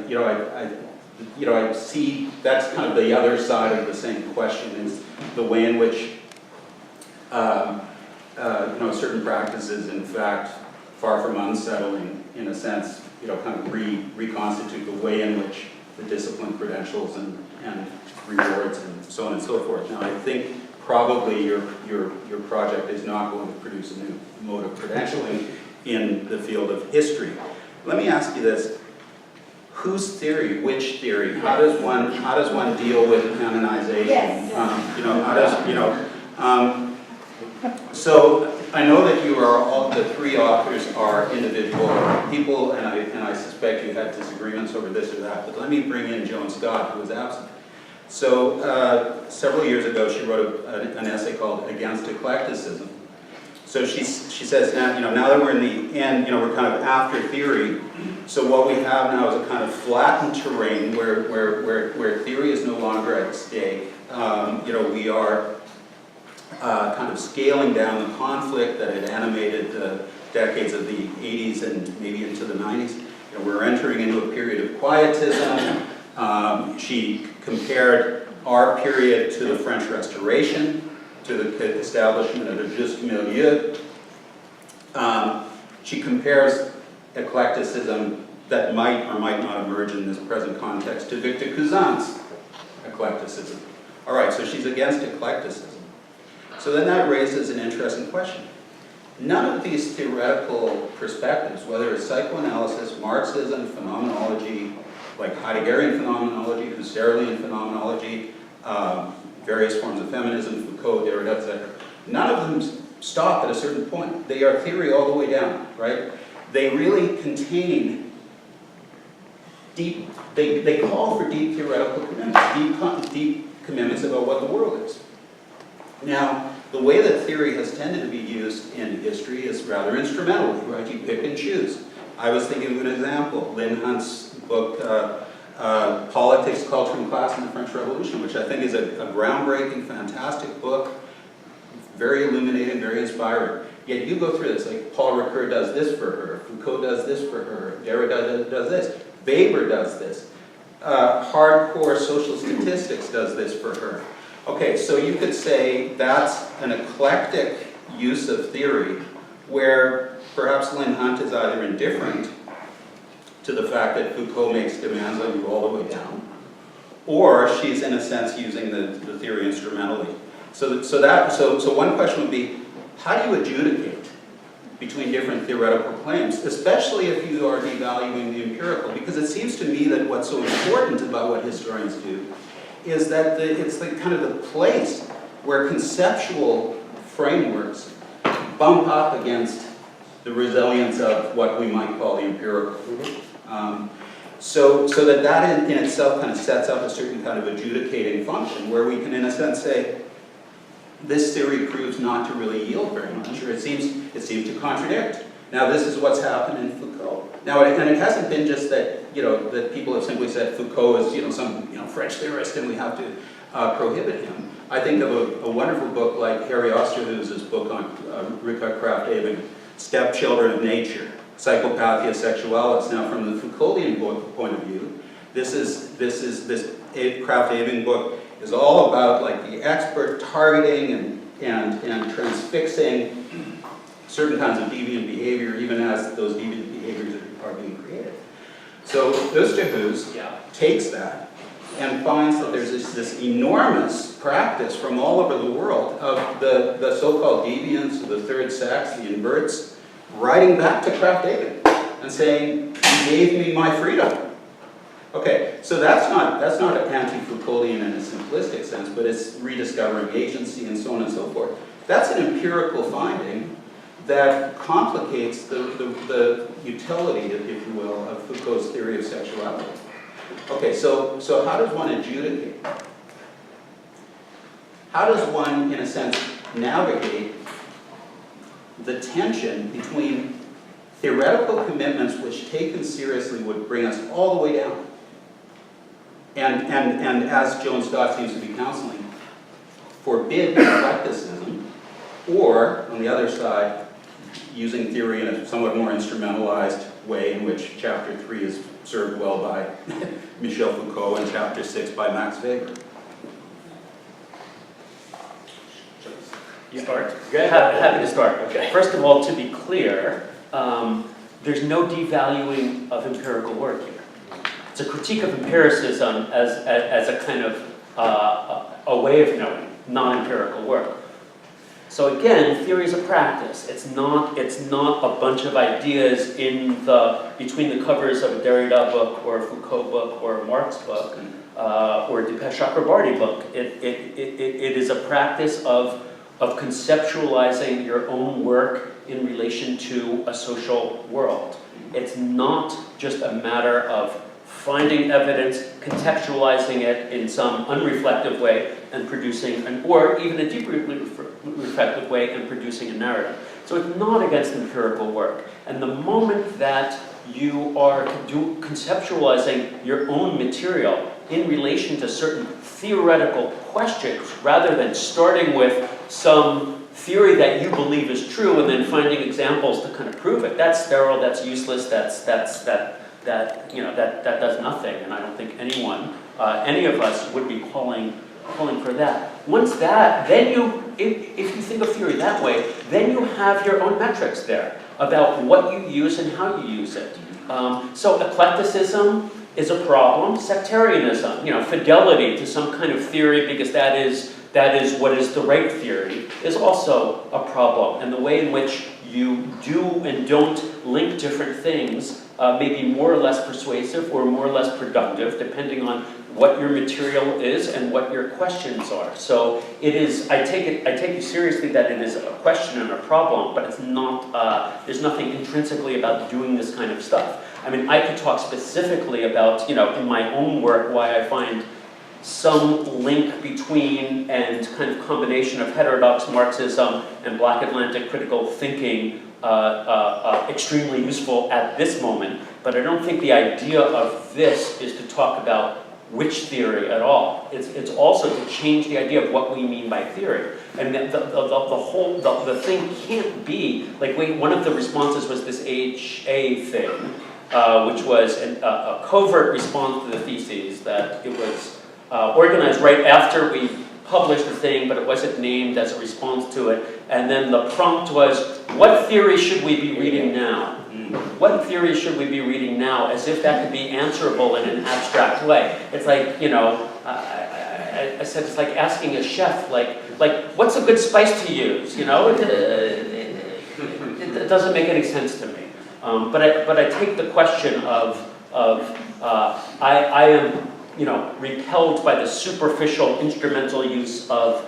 see that's kind of the other side of the same question, is the way in which, certain practices, in fact, far from unsettling, in a sense, kind of reconstitute the way in which the discipline credentials and rewards and so on and so forth. Now, I think probably your project is not going to produce a new mode of credentialing in the field of history. Let me ask you this. Whose theory, which theory? How does one deal with canonization? Yes. So I know that you are all, the three authors are individual people, and I suspect you had disagreements over this or that, but let me bring in Joan Scott, who was absent. So several years ago, she wrote an essay called Against Eclecticism. So she says, now that we're in the end, we're kind of after theory, so what we have now is a kind of flattened terrain where theory is no longer at stake. We are kind of scaling down the conflict that had animated the decades of the 80s and maybe into the 90s. We're entering into a period of quietism. She compared our period to the French Restoration, to the establishment of the juste milieu. She compares eclecticism that might or might not emerge in this present context to Victor Cousin's eclecticism. All right, so she's against eclecticism. So then that raises an interesting question. None of these theoretical perspectives, whether it's psychoanalysis, Marxism, phenomenology, like Heideggerian phenomenology, Husserlian phenomenology, various forms of feminism, Foucault, Derrida, etc., none of them stop at a certain point. They are theory all the way down, right? They really contain deep, they call for deep theoretical commitments, deep commitments about what the world is. Now, the way that theory has tended to be used in history is rather instrumentally, right? You pick and choose. I was thinking of an example, Lynn Hunt's book, Politics, Culture, and Class in the French Revolution, which I think is a groundbreaking, fantastic book, very illuminating, very inspiring. Yet you go through this, like Paul Ricoeur does this for her, Foucault does this for her, Derrida does this, Weber does this, hardcore social statistics does this for her. Okay, so you could say that's an eclectic use of theory where perhaps Lynn Hunt is either indifferent to the fact that Foucault makes demands on you all the way down, or she's in a sense using the theory instrumentally. So one question would be, how do you adjudicate between different theoretical claims, especially if you are devaluing the empirical? Because it seems to me that what's so important about what historians do is that it's the kind of the place where conceptual frameworks bump up against the resilience of what we might call the empirical. So that in itself kind of sets up a certain kind of adjudicating function where we can in a sense say, this theory proves not to really yield very much, or it seems to contradict. Now this is what's happened in Foucault. Now, and it hasn't been just that, that people have simply said Foucault is, some, French theorist and we have to prohibit him. I think of a wonderful book like Harry Osterhuse's book on Richard Krafft-Ebing, Stepchildren of Nature, Psychopathia Sexualis. Now, from the Foucauldian point of view, this Krafft-Ebing book is all about like the expert targeting and transfixing certain kinds of deviant behavior, even as those deviant behaviors are being created. So Osterhus takes that and finds that there's this enormous practice from all over the world of the so-called deviants of the third sex, the inverts, writing back to Krafft-Ebing and saying, "You gave me my freedom." Okay, so that's not an anti-Foucauldian in a simplistic sense, but it's rediscovering agency and so on and so forth. That's an empirical finding that complicates the utility, if you will, of Foucault's theory of sexuality. Okay, so how does one adjudicate? How does one, in a sense, navigate the tension between theoretical commitments which taken seriously would bring us all the way down, and as Joan Scott seems to be counseling, forbid eclecticism, or, on the other side, using theory in a somewhat more instrumentalized way in which Chapter 3 is served well by Michel Foucault and Chapter 6 by Max Weber. You start? Happy to start. Okay. First of all, to be clear, there's no devaluing of empirical work here. It's a critique of empiricism as a kind of a way of knowing. non-empirical work. So again, theory is a practice. It's not a bunch of ideas between the covers of a Derrida book or a Foucault book or a Marx book or a Dipesh Chakrabarty book. It is a practice of conceptualizing your own work in relation to a social world. It's not just a matter of finding evidence, contextualizing it in some unreflective way, and producing, or even a deeply reflective way, and producing a narrative. So it's not against empirical work. And the moment that you are conceptualizing your own material in relation to certain theoretical questions, rather than starting with some theory that you believe is true and then finding examples to kind of prove it, that's sterile, that's useless, that does nothing, and I don't think anyone, any of us would be calling for that. Once that, then if you think of theory that way, then you have your own metrics there about what you use and how you use it. So eclecticism is a problem. Sectarianism, fidelity to some kind of theory because that is what is the right theory, is also a problem. And the way in which you do and don't link different things may be more or less persuasive or more or less productive, depending on what your material is and what your questions are. So it is. I take it seriously that it is a question and a problem, but it's not. There's nothing intrinsically about doing this kind of stuff. I mean, I could talk specifically about, in my own work, why I find some link between and kind of combination of heterodox Marxism and Black Atlantic critical thinking extremely useful at this moment. But I don't think the idea of this is to talk about which theory at all. It's also to change the idea of what we mean by theory. And the thing can't be, like one of the responses was this HA thing, which was a covert response to the theses, that it was organized right after we published the thing, but it wasn't named as a response to it. And then the prompt was, what theory should we be reading now? What theory should we be reading now? As if that could be answerable in an abstract way. It's like, I said, it's like asking a chef, like what's a good spice to use? It doesn't make any sense to me. But I take the question of I am, repelled by the superficial instrumental use of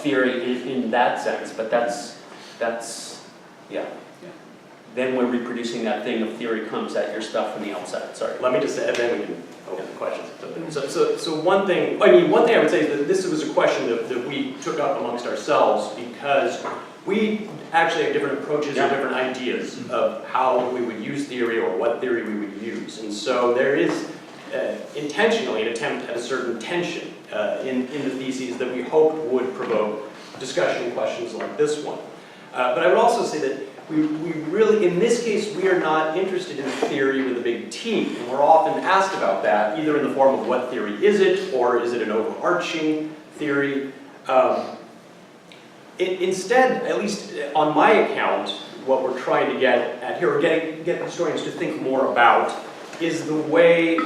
theory in that sense. But that's yeah. Then we're reproducing that thing of theory comes at your stuff from the outside. Sorry. Let me just say, and then we can open questions. So one thing I would say is that this was a question that we took up amongst ourselves because we actually have different approaches or different ideas of how we would use theory or what theory we would use. And so there is intentionally an attempt at a certain tension in the theses that we hoped would provoke discussion questions like this one. But I would also say that we really, in this case, we are not interested in theory with a big T. And we're often asked about that, either in the form of what theory is it, or is it an overarching theory. Instead, at least on my account, what we're trying to get at here, or get historians to think more about, is the way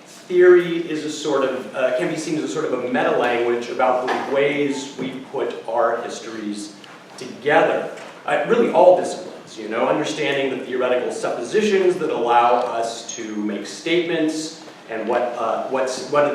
theory is a sort of, can be seen as a sort of a meta-language about the ways we put our histories together. Really all disciplines, understanding the theoretical suppositions that allow us to make statements, and what are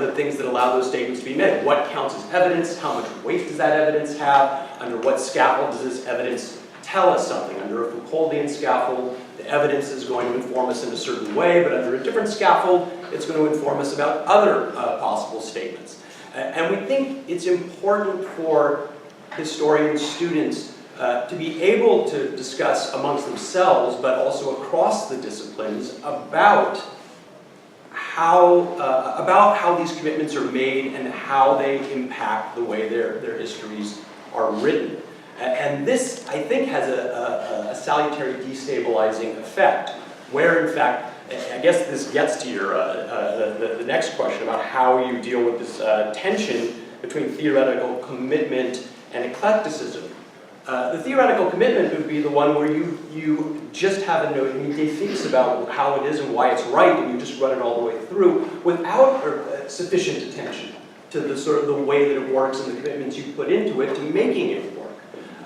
the things that allow those statements to be made. What counts as evidence? How much weight does that evidence have? Under what scaffold does this evidence tell us something? Under a Foucauldian scaffold, the evidence is going to inform us in a certain way, but under a different scaffold, it's going to inform us about other possible statements. And we think it's important for historian students to be able to discuss amongst themselves, but also across the disciplines, about how these commitments are made and how they impact the way their histories are written. And this, I think, has a salutary destabilizing effect, where, in fact, I guess this gets to your the next question about how you deal with this tension between theoretical commitment and eclecticism. The theoretical commitment would be the one where you just have a note, you think about how it is and why it's right, and you just run it all the way through without sufficient attention to the sort of the way that it works and the commitments you put into it to making it work.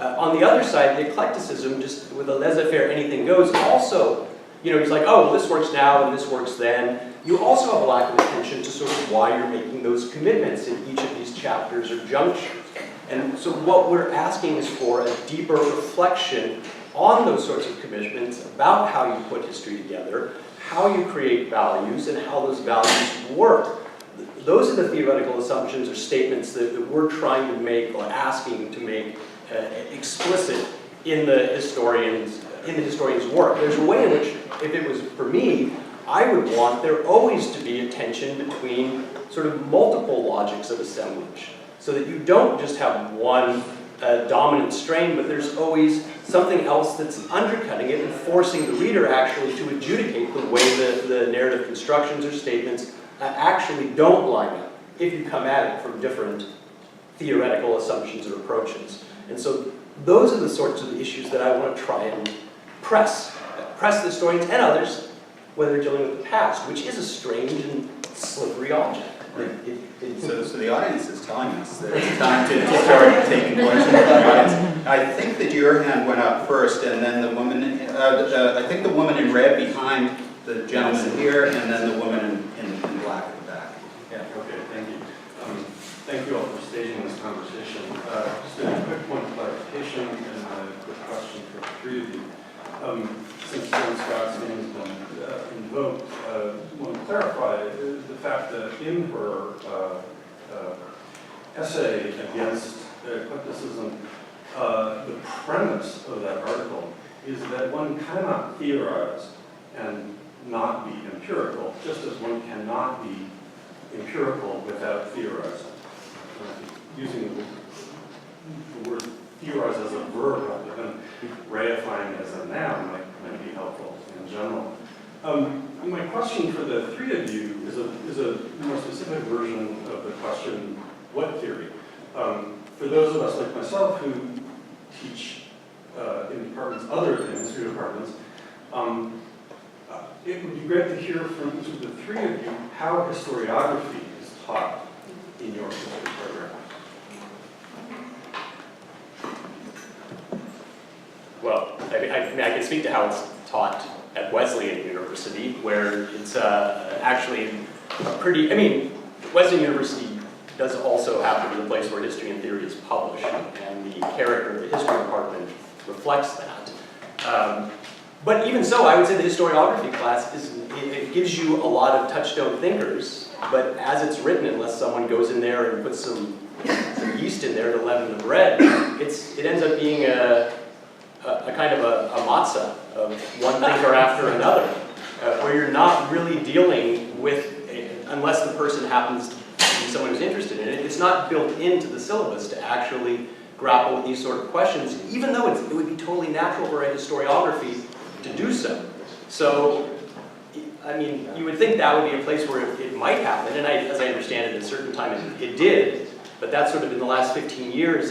On the other side, the eclecticism, just with a laissez-faire anything goes, also, you know, he's like, oh, well, this works now and this works then. You also have a lack of attention to sort of why you're making those commitments in each of these chapters or junctures. And so what we're asking is for a deeper reflection on those sorts of commitments, about how you put history together, how you create values, and how those values work. Those are the theoretical assumptions or statements that we're trying to make, or asking to make explicit in the historian's work. There's a way in which, if it was for me, I would want there always to be a tension between sort of multiple logics of assemblage, so that you don't just have one dominant strain, but there's always something else that's undercutting it and forcing the reader actually to adjudicate the way the narrative constructions or statements actually don't line up if you come at it from different theoretical assumptions or approaches. And so those are the sorts of issues that I want to try and press the historians and others when they're dealing with the past, which is a strange and slippery object. So the audience is telling us that it's time to start taking questions from the audience. I think that your hand went up first, and then the woman, I think the woman in red behind the gentleman here, and then the woman in black at the back. Yeah, okay, thank you. Thank you all for staging this conversation. Just a quick point of clarification and a quick question for the three of you. Since Joan Scott's name has been invoked, I want to clarify the fact that in her essay against eclecticism, the premise of that article is that one cannot theorize and not be empirical, just as one cannot be empirical without theorizing. Using the word theorize as a verb rather than reifying as a noun might be helpful in general. My question for the three of you is a more specific version of the question, what theory? For those of us like myself who teach in departments other than history departments, it would be great to hear from each of the three of you how historiography is taught in your history program. Well, I mean, I can speak to how it's taught at Wesleyan University, where it's actually a pretty, I mean, Wesleyan University does also happen to be the place where history and theory is published, and the character of the history department reflects that. But even so, I would say the historiography class it gives you a lot of touchstone thinkers, but as it's written, unless someone goes in there and puts some yeast in there to leaven the bread, it ends up being a kind of a matzah of one thinker after another, where you're not really dealing with, unless the person happens to be someone who's interested in it, it's not built into the syllabus to actually grapple with these sort of questions, even though it would be totally natural for a historiography to do so. So, I mean, you would think that would be a place where it might happen, and as I understand it, at a certain time it did, but that sort of in the last 15 years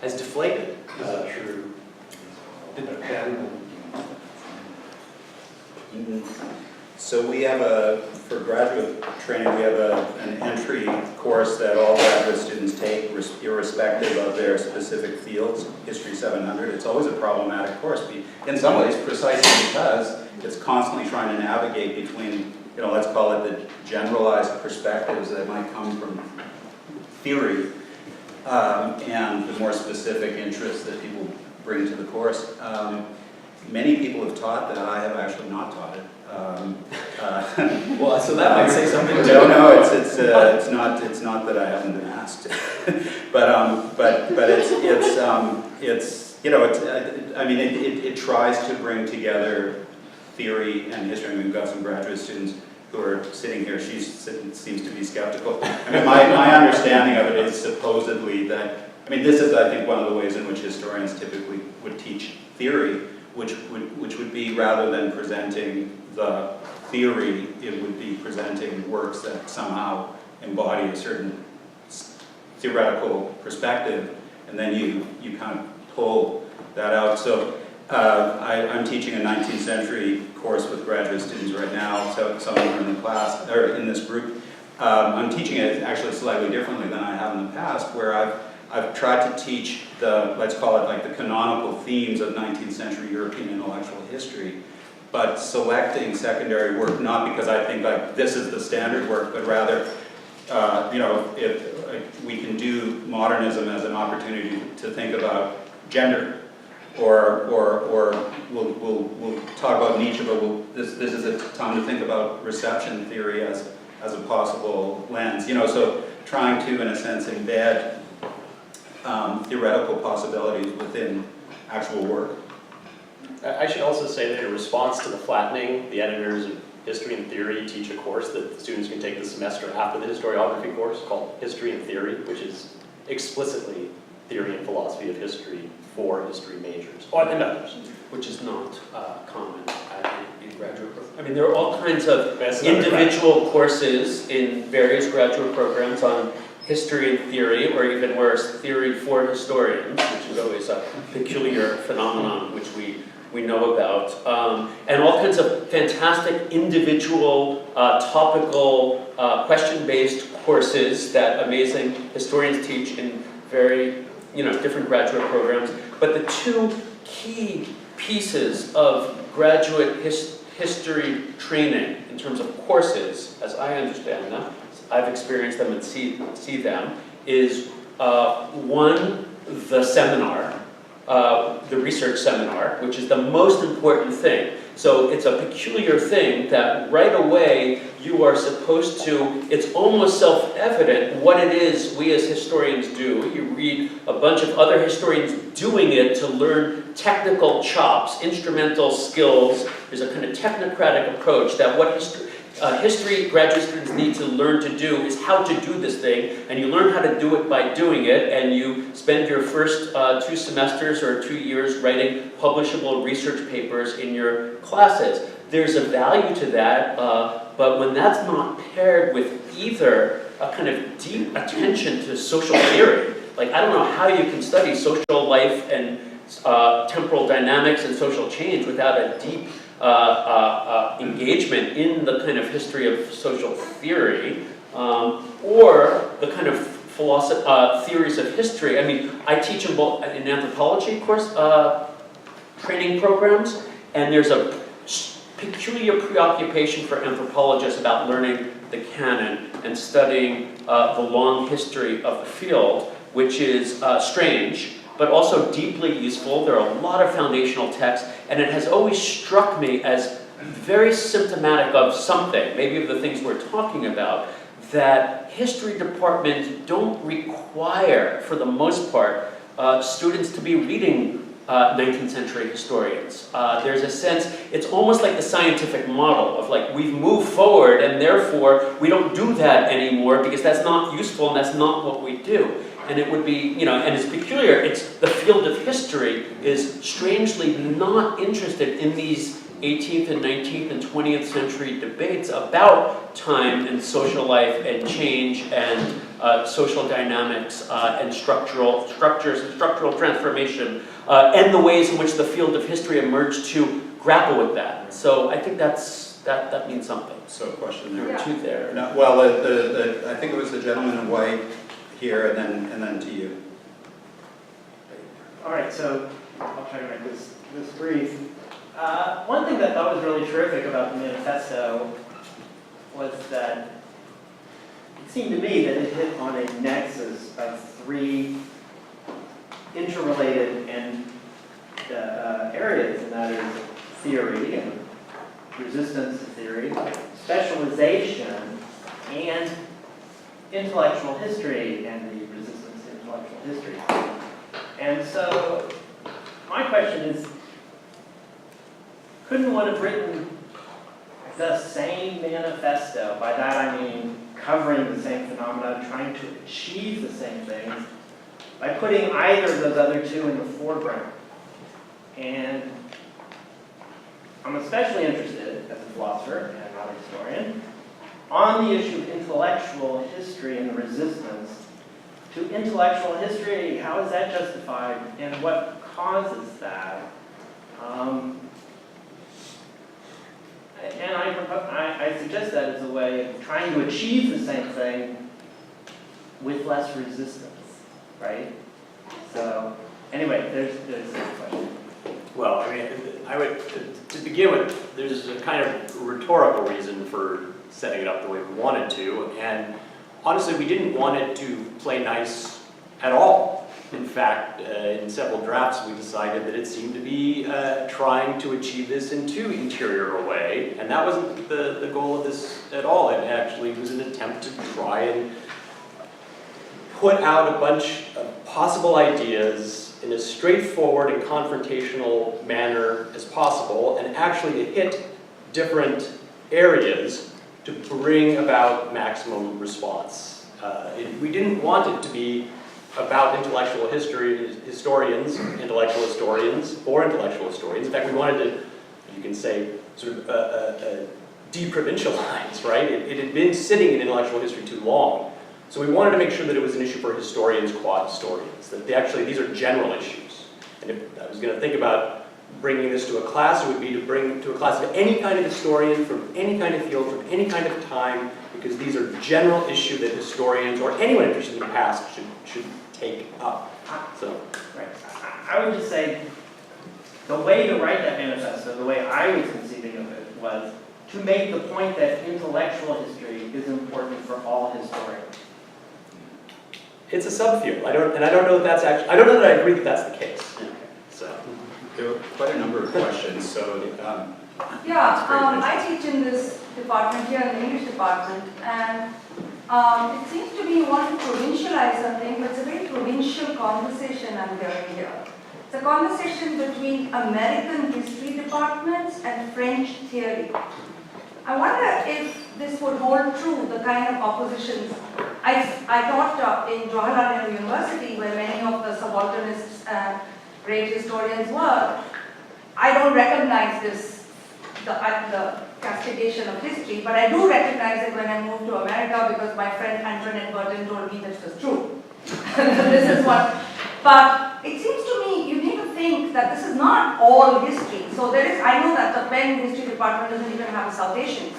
has deflated. Is that true? So we have for graduate training, we have an entry course that all graduate students take, irrespective of their specific fields, History 700. It's always a problematic course, in some ways precisely because it's constantly trying to navigate between, let's call it the generalized perspectives that might come from theory and the more specific interests that people bring to the course. Many people have taught that. I have actually not taught it. Well, so that might say something. No, it's not that I haven't been asked, but it tries to bring together theory and history. I mean, we've got some graduate students who are sitting here. She seems to be skeptical. I mean, my understanding of it is supposedly that. I mean, this is, I think, one of the ways in which historians typically would teach theory, which would be, rather than presenting the theory, it would be presenting works that somehow embody a certain theoretical perspective, and then you kind of pull that out. So I'm teaching a 19th century course with graduate students right now, so some of them are in the class, or in this group. I'm teaching it actually slightly differently than I have in the past, where I've tried to teach the, let's call it like the canonical themes of 19th century European intellectual history, but selecting secondary work not because I think like this is the standard work, but rather, if we can do modernism as an opportunity to think about gender, or we'll talk about Nietzsche, but this is a time to think about reception theory as a possible lens. So trying to, in a sense, embed theoretical possibilities within actual work. I should also say that in response to the flattening, the editors of History and Theory teach a course that students can take the semester after the historiography course called History and Theory, which is explicitly theory and philosophy of history for history majors, and others. Which is not common in graduate programs. I mean, there are all kinds of individual courses in various graduate programs on history and theory, or even worse, theory for historians, which is always a peculiar phenomenon which we know about, and all kinds of fantastic individual, topical, question-based courses that amazing historians teach in very, different graduate programs. But the two key pieces of graduate history training in terms of courses, as I understand them, I've experienced them and see them, is one, the seminar, the research seminar, which is the most important thing. So it's a peculiar thing that right away you are supposed to, it's almost self-evident what it is we as historians do. You read a bunch of other historians doing it to learn technical chops, instrumental skills. There's a kind of technocratic approach that what history graduate students need to learn to do is how to do this thing, and you learn how to do it by doing it, and you spend your first 2 semesters or 2 years writing publishable research papers in your classes. There's a value to that, but when that's not paired with either a kind of deep attention to social theory, like I don't know how you can study social life and temporal dynamics and social change without a deep engagement in the kind of history of social theory, or the kind of theories of history. I mean, I teach in anthropology course training programs, and there's a peculiar preoccupation for anthropologists about learning the canon and studying the long history of the field, which is strange, but also deeply useful. There are a lot of foundational texts, and it has always struck me as very symptomatic of something, maybe of the things we're talking about, that history departments don't require, for the most part, students to be reading 19th century historians. There's a sense, it's almost like the scientific model of like, we've moved forward and therefore we don't do that anymore because that's not useful and that's not what we do. And it would be, and it's peculiar, it's the field of history is strangely not interested in these 18th and 19th and 20th century debates about time and social life and change and social dynamics and structures and structural transformation and the ways in which the field of history emerged to grapple with that. So I think that means something. So a question there. There are two there. No, well, I think it was the gentleman in white here, and then to you. All right, so I'll try to make this brief. One thing that I thought was really terrific about the manifesto was that it seemed to me that it hit on a nexus of 3 interrelated and areas, and that is theory and resistance to theory, specialization, and intellectual history and the resistance to intellectual history. And so my question is, couldn't one have written the same manifesto, by that I mean covering the same phenomena, trying to achieve the same things, by putting either of those other 2 in the foreground? And I'm especially interested, as a philosopher and not a historian, on the issue of intellectual history and the resistance to intellectual history. How is that justified, and what causes that? And I suggest that as a way of trying to achieve the same thing with less resistance, right? So, anyway, there's this question. Well, I mean, I would, to begin with, there's a kind of rhetorical reason for setting it up the way we wanted to, and honestly, we didn't want it to play nice at all. In fact, in several drafts, we decided that it seemed to be trying to achieve this in too interior a way, and that wasn't the goal of this at all. It actually was an attempt to try and put out a bunch of possible ideas in as straightforward and confrontational manner as possible, and actually to hit different areas to bring about maximum response. We didn't want it to be about intellectual historians, or intellectual historians. In fact, we wanted to, you can say, sort of deprovincialize, right? It had been sitting in intellectual history too long. So we wanted to make sure that it was an issue for historians, quad historians, that these are general issues. And if I was going to think about bringing this to a class, it would be to bring to a class of any kind of historian from any kind of field, from any kind of time, because these are general issues that historians or anyone interested in the past should take up. So, right. I would just say the way to write that manifesto, the way I was conceiving of it, was to make the point that intellectual history is important for all historians. it's a subfield. I don't know that that's actually. I don't know that I agree that that's the case. Okay. So. There were quite a number of questions, so I teach in this department here in the English department, and it seems to me you want to provincialize something, but it's a very provincial conversation I'm hearing here. It's a conversation between American history departments and French theory. I wonder if this would hold true, the kind of oppositions. I taught in Jawaharlal Nehru University, where many of the subalternists and great historians were. I don't recognize this, the castigation of history, but I do recognize it when I moved to America because my friend Antoinette Burton told me this was true. This is what. But it seems to me you need to think that this is not all history. So there is, I know that the Penn History Department doesn't even have a South Asians.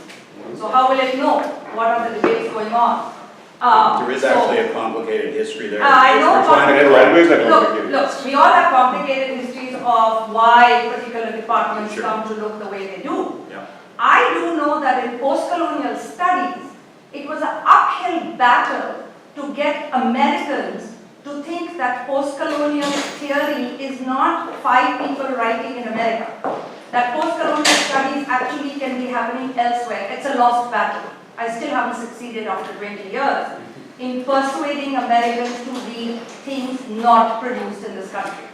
So how will it know what are the debates going on? there is actually a complicated history there. I know. We're trying to Look, we all have complicated histories of why particular departments Sure. come to look the way they do. Yeah. I do know that in post-colonial studies, it was an uphill battle to get Americans to think that post-colonial theory is not 5 people writing in America. That post-colonial studies actually can be happening elsewhere. It's a lost battle. I still haven't succeeded after 20 years in persuading Americans to read things not produced in this country.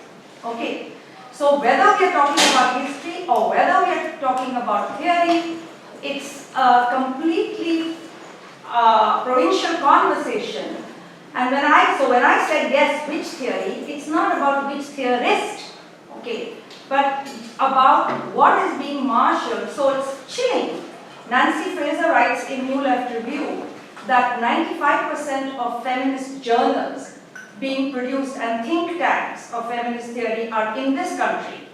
Okay, so whether we are talking about history or whether we are talking about theory, it's a completely provincial conversation. And when I said yes, which theory, it's not about which theorist, okay, but about what is being marshaled. So it's chilling. Nancy Fraser writes in New Left Review that 95% of feminist journals being produced and think tanks of feminist theory are in this country.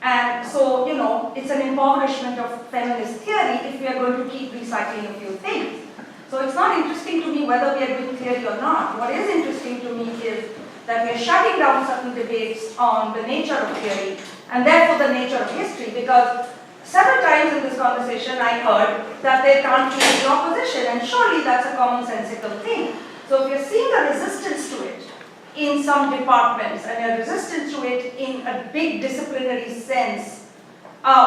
And so, you know, it's an impoverishment of feminist theory if we are going to keep recycling a few things. So it's not interesting to me whether we are doing theory or not. What is interesting to me is that we are shutting down certain debates on the nature of theory and therefore the nature of history, because several times in this conversation I heard that there can't be any opposition, and surely that's a commonsensical thing. So if you're seeing a resistance to it in some departments and a resistance to it in a big disciplinary sense,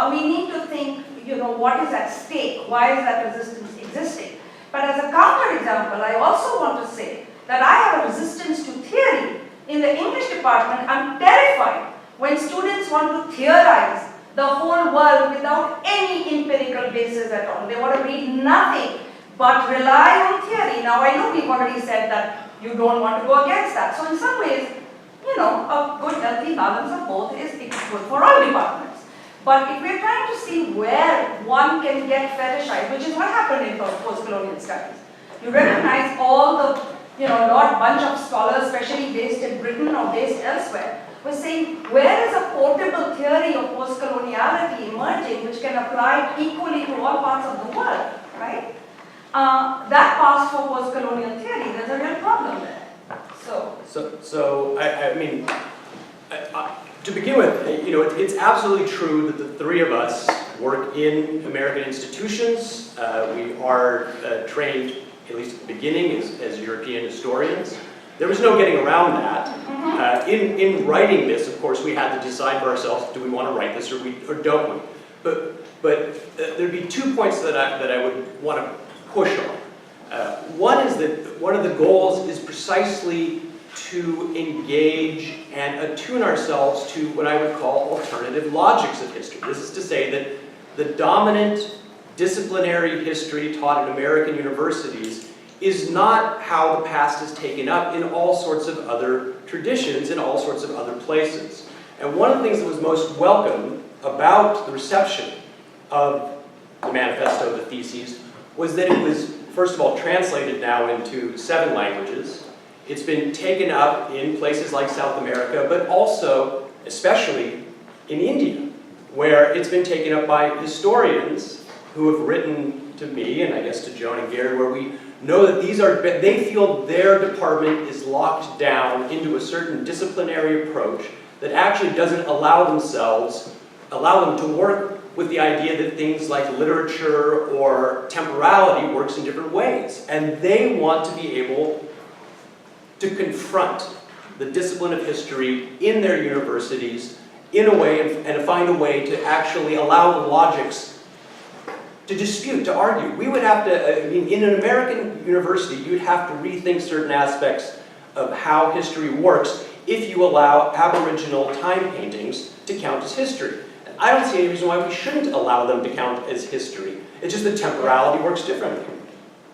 we need to think, you know, what is at stake? Why is that resistance existing? But as a counter-example, I also want to say that I have a resistance to theory. In the English department, I'm terrified when students want to theorize the whole world without any empirical basis at all. They want to read nothing but rely on theory. Now, I know we've already said that you don't want to go against that. So in some ways, you know, a good healthy balance of both is good for all departments. But if we're trying to see where one can get fetishized, which is what happened in post-colonial studies, you recognize all the, you know, large bunch of scholars, especially based in Britain or based elsewhere, were saying, where is a portable theory of post-coloniality emerging, which can apply equally to all parts of the world, right? That passed for post-colonial theory. There's a real problem there. So I mean, to begin with, it's absolutely true that the three of us work in American institutions. We are trained, at least at the beginning, as European historians. There was no getting around that. In writing this, of course, we had to decide for ourselves, do we want to write this or don't we? But there'd be 2 points that I would want to push on. One is that one of the goals is precisely to engage and attune ourselves to what I would call alternative logics of history. This is to say that the dominant disciplinary history taught in American universities is not how the past is taken up in all sorts of other traditions, in all sorts of other places. And one of the things that was most welcome about the reception of the manifesto, the theses, was that it was, first of all, translated now into 7 languages. It's been taken up in places like South America, but also, especially, in India, where it's been taken up by historians who have written to me, and I guess to Joan and Gary, where we know that they feel their department is locked down into a certain disciplinary approach that actually doesn't allow them to work with the idea that things like literature or temporality works in different ways. And they want to be able to confront the discipline of history in their universities in a way and find a way to actually allow the logics to dispute, to argue. We would have to, in an American university, you'd have to rethink certain aspects of how history works if you allow Aboriginal time paintings to count as history. And I don't see any reason why we shouldn't allow them to count as history. It's just that temporality works differently.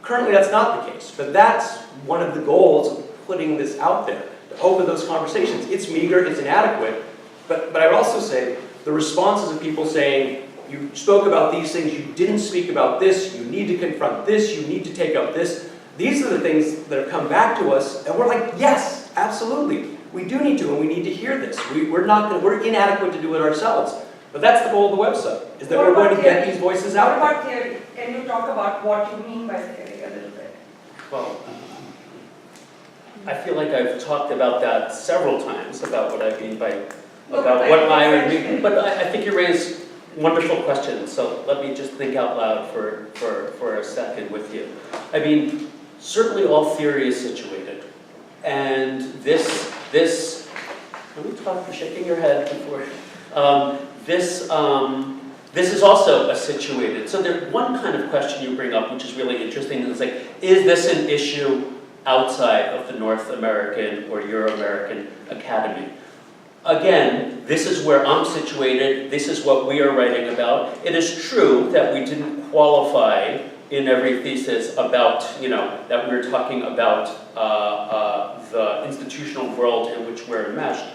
Currently, that's not the case, but that's one of the goals of putting this out there, to open those conversations. It's meager, it's inadequate, but I would also say the responses of people saying, you spoke about these things, you didn't speak about this, you need to confront this, you need to take up this. These are the things that have come back to us, and we're like, yes, absolutely. We do need to, and we need to hear this. We're inadequate to do it ourselves. But that's the goal of the website, is that we're going to get these voices out. What about theory? Can you talk about what you mean by theory a little bit? Well, I feel like I've talked about that several times, about what I mean by, about what I mean. But I think you raised wonderful questions, so let me just think out loud for a second with you. I mean, certainly all theory is situated. And this, let me talk, you're shaking your head before. This is also a situated. So there's one kind of question you bring up, which is really interesting. It's like, is this an issue outside of the North American or Euro-American Academy? Again, this is where I'm situated. This is what we are writing about. It is true that we didn't qualify in every thesis about, that we're talking about the institutional world in which we're enmeshed.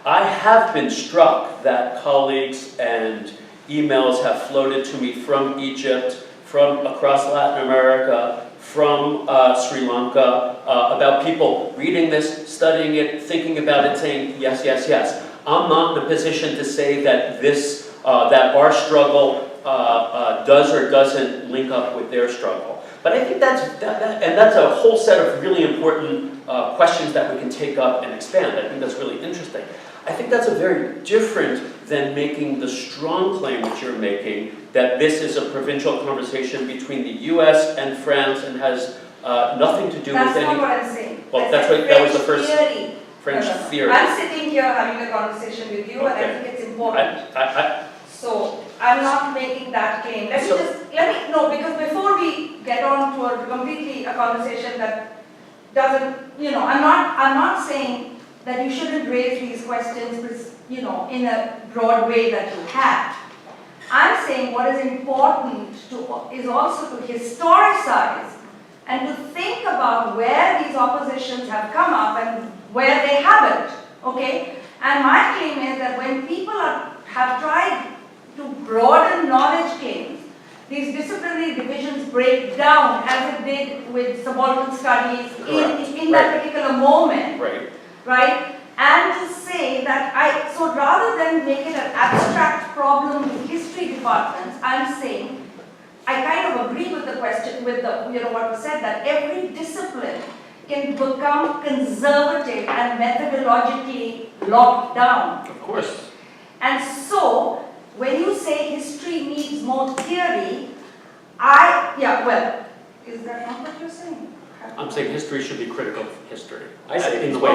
I have been struck that colleagues and emails have floated to me from Egypt, from across Latin America, from Sri Lanka, about people reading this, studying it, thinking about it, saying, yes, yes, yes. I'm not in a position to say that that our struggle does or doesn't link up with their struggle. But I think that's a whole set of really important questions that we can take up and expand. I think that's really interesting. I think that's a very different than making the strong claim that you're making, that this is a provincial conversation between the US and France and has nothing to do with any... That's not what I'm saying. Well, that was the first... Theory. French theory. I'm sitting here having a conversation with you, and I think it's important. So I'm not making that claim. Because before we get on to a conversation that doesn't, I'm not saying that you shouldn't raise these questions, in a broad way that you have. I'm saying what is important is also to historicize and to think about where these oppositions have come up and where they haven't, okay? And my claim is that when people have tried to broaden knowledge claims, these disciplinary divisions break down as it did with subaltern studies in that particular moment, right? and to say that so rather than make it an abstract problem with history departments, I'm saying, I kind of agree with the question, with the, what was said, that every discipline can become conservative and methodologically locked down. Of course. And so, when you say history needs more theory, is that not what you're saying? I'm saying history should be critical of history. I say in the way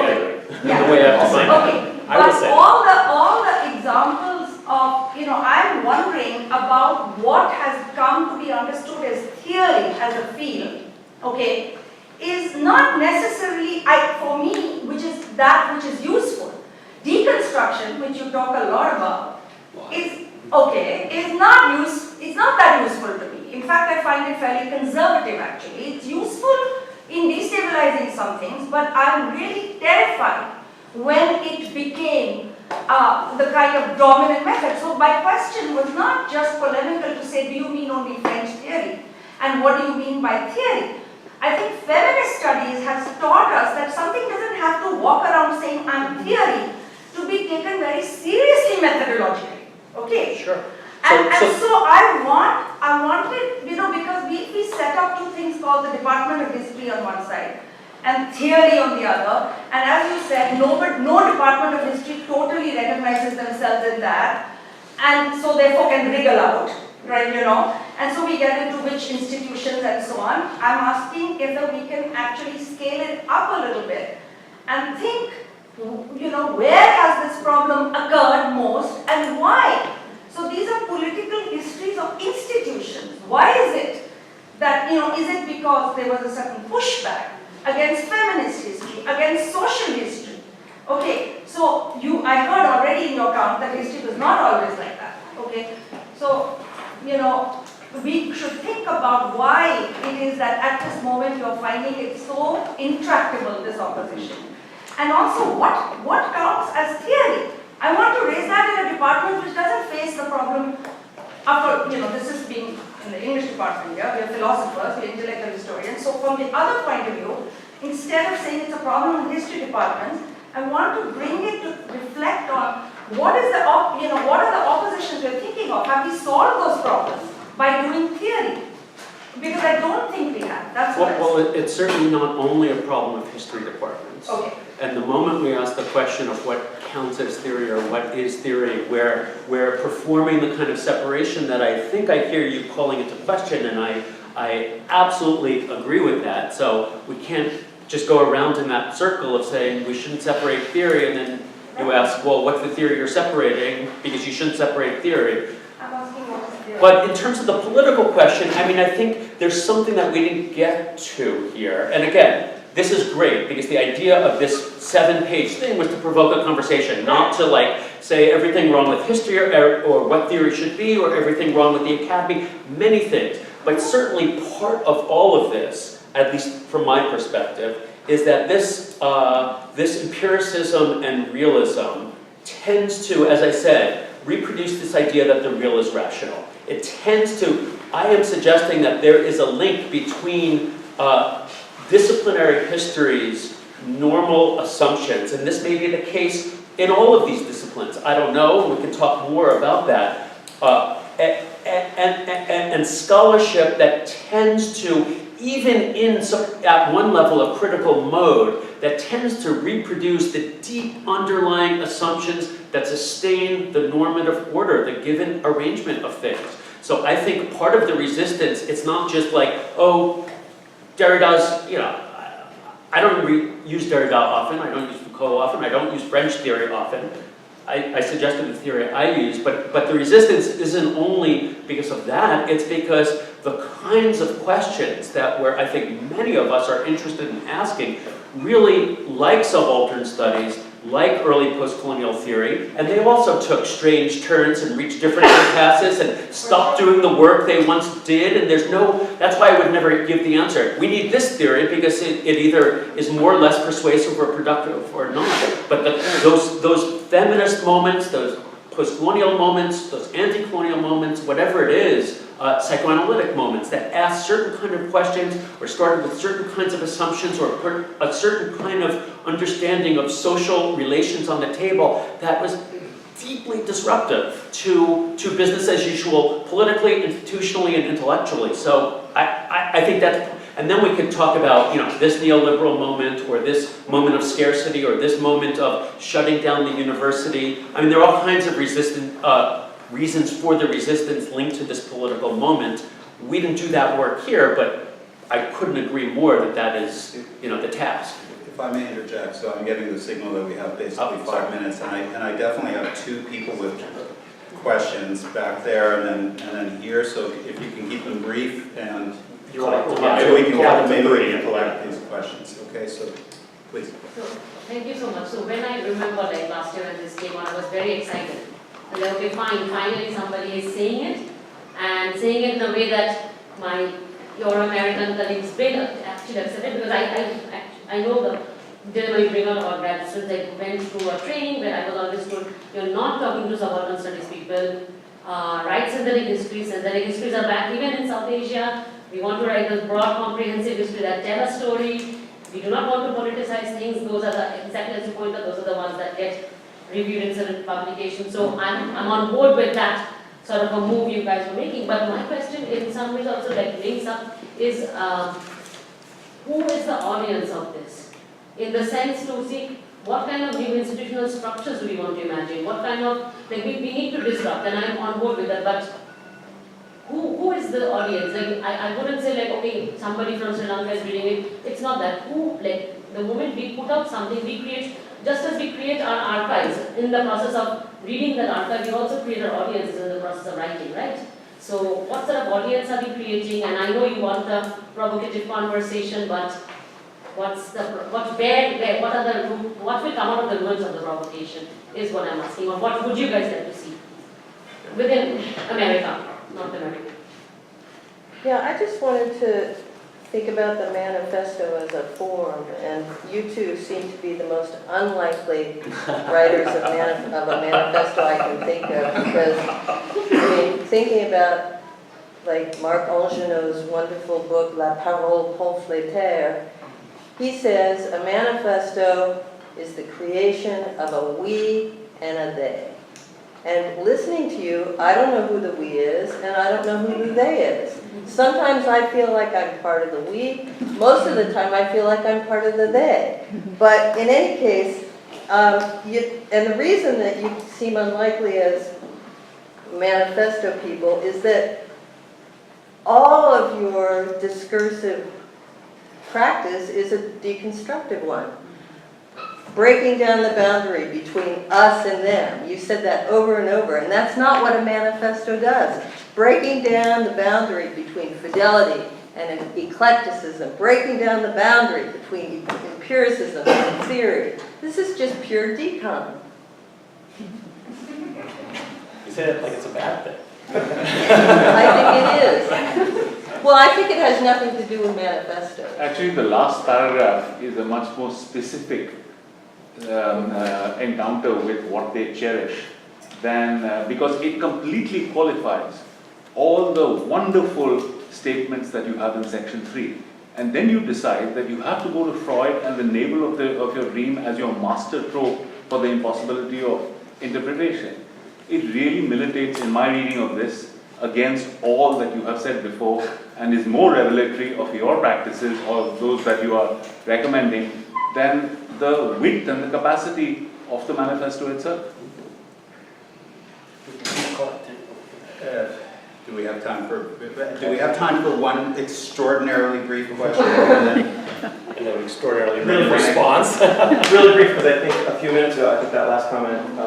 Yeah. in the way I've defined it. Okay, I will but say all the examples of, I'm wondering about what has come to be understood as theory as a field, okay, is not necessarily, for me, which is useful. Deconstruction, which you talk a lot about, is not that useful to me. In fact, I find it fairly conservative actually. It's useful in destabilizing some things, but I'm really terrified when it became the kind of dominant method. So my question was not just polemical to say, do you mean only French theory? And what do you mean by theory? I think feminist studies has taught us that something doesn't have to walk around saying I'm theory to be taken very seriously methodologically. Okay? Sure. So I wanted, because we set up two things called the Department of History on one side and theory on the other. And as you said, no Department of History totally recognizes themselves in that, and so therefore can wriggle out, right? And so we get into which institutions and so on. I'm asking if we can actually scale it up a little bit and think, where has this problem occurred most and why? So these are political histories of institutions. Why is it that, is it because there was a certain pushback against feminist history, against social history? Okay, so I heard already in your account that history was not always like that. Okay, so, we should think about why it is that at this moment you're finding it so intractable, this opposition. And also, what counts as theory? I want to raise that in a department which doesn't face the problem of, this is being in the English department here, we are philosophers, we are intellectual historians. So from the other point of view, instead of saying it's a problem in history departments, I want to bring it to reflect on what are the oppositions we're thinking of? Have we solved those problems by doing theory? Because I don't think we have. That's what It's certainly not only a problem of history departments. Okay. And the moment we ask the question of what counts as theory or what is theory, we're performing the kind of separation that I think I hear you calling into question, and I absolutely agree with that. So we can't just go around in that circle of saying we shouldn't separate theory, and then you ask, well, what's the theory you're separating? Because you shouldn't separate theory. I'm asking what is theory. But in terms of the political question, I think there's something that we didn't get to here. And again, this is great because the idea of this 7-page thing was to provoke a conversation, not to say everything wrong with history or what theory should be or everything wrong with the academy, many things. But certainly part of all of this, at least from my perspective, is that this empiricism and realism tends to, as I said, reproduce this idea that the real is rational. It tends to, I am suggesting that there is a link between disciplinary history's normal assumptions, and this may be the case in all of these disciplines. I don't know, we can talk more about that. And scholarship that tends to, even at one level of critical mode, that tends to reproduce the deep underlying assumptions that sustain the normative order, the given arrangement of things. So I think part of the resistance, it's not just Derrida's, I don't use Derrida often, I don't use Foucault often, I don't use French theory often. I suggested the theory I use, but the resistance isn't only because of that, it's because the kinds of questions that I think many of us are interested in asking, really like subaltern studies, like early post-colonial theory, and they also took strange turns and reached different impasses and stopped doing the work they once did, and that's why I would never give the answer. We need this theory because it either is more or less persuasive or productive or not. But those feminist moments, those post-colonial moments, those anti-colonial moments, whatever it is, psychoanalytic moments that ask certain kind of questions or started with certain kinds of assumptions or put a certain kind of understanding of social relations on the table that was deeply disruptive to business as usual, politically, institutionally, and intellectually. So I think that's, and then we could talk about, this neoliberal moment or this moment of scarcity or this moment of shutting down the university. I mean, there are all kinds of reasons for the resistance linked to this political moment. We didn't do that work here, but I couldn't agree more that that is, the task. If I may interject, so I'm getting the signal that we have basically 5 minutes, and I definitely have 2 people with questions back there and then here, so if you can keep them brief and maybe we can collect these questions. Okay, so please. So, thank you so much. So when I remember like last year when this came on, I was very excited. I was like, okay, fine, finally somebody is saying it, and saying it in a way that your American colleagues will actually accept it, because I know the delivery bringer or grad students, I went through a training where I was always told, you're not talking to subaltern studies people, write synthetic histories are back even in South Asia. We want to write this broad comprehensive history that tell a story. We do not want to politicize things. Those are exactly as you pointed out, those are the ones that get reviewed in certain publications. So I'm on board with that sort of a move you guys were making. But my question in some ways also like links up is, who is the audience of this? In the sense to see what kind of new institutional structures do we want to imagine? What kind of, like we need to disrupt, and I'm on board with that, but who is the audience? Like I wouldn't say like, okay, somebody from Sri Lanka is reading it. It's not that. Who, like the moment we put out something, we create, just as we create our archives, in the process of reading that archive, we also create our audiences in the process of writing, right? So what sort of audience are we creating? And I know you want the provocative conversation, but what will come out of the words of the provocation is what I'm asking, or what would you guys like to see within America, North America? Yeah, I just wanted to think about the manifesto as a form, and you two seem to be the most unlikely writers of a manifesto I can think of, because I mean, thinking about like Marc Angenot's wonderful book La Parole pamphlétaire, he says a manifesto is the creation of a we and a they. And listening to you, I don't know who the we is, and I don't know who the they is. Sometimes I feel like I'm part of the we. Most of the time I feel like I'm part of the they. But in any case, and the reason that you seem unlikely as manifesto people is that all of your discursive practice is a deconstructive one. Breaking down the boundary between us and them. You said that over and over, and that's not what a manifesto does. Breaking down the boundary between fidelity and eclecticism. Breaking down the boundary between empiricism and theory. This is just pure decon. You say it like it's a bad thing. I think it is. Well, I think it has nothing to do with manifesto. Actually, the last paragraph is a much more specific encounter with what they cherish than because it completely qualifies all the wonderful statements that you have in section 3, and then you decide that you have to go to Freud and the navel of your dream as your master trope for the impossibility of interpretation. It really militates, in my reading of this, against all that you have said before, and is more revelatory of your practices or those that you are recommending than the width and the capacity of the manifesto itself. Do we have time for one extraordinarily brief question? And And an extraordinarily Really brief brief. response. Really brief, because I think a few minutes ago, I think that last comment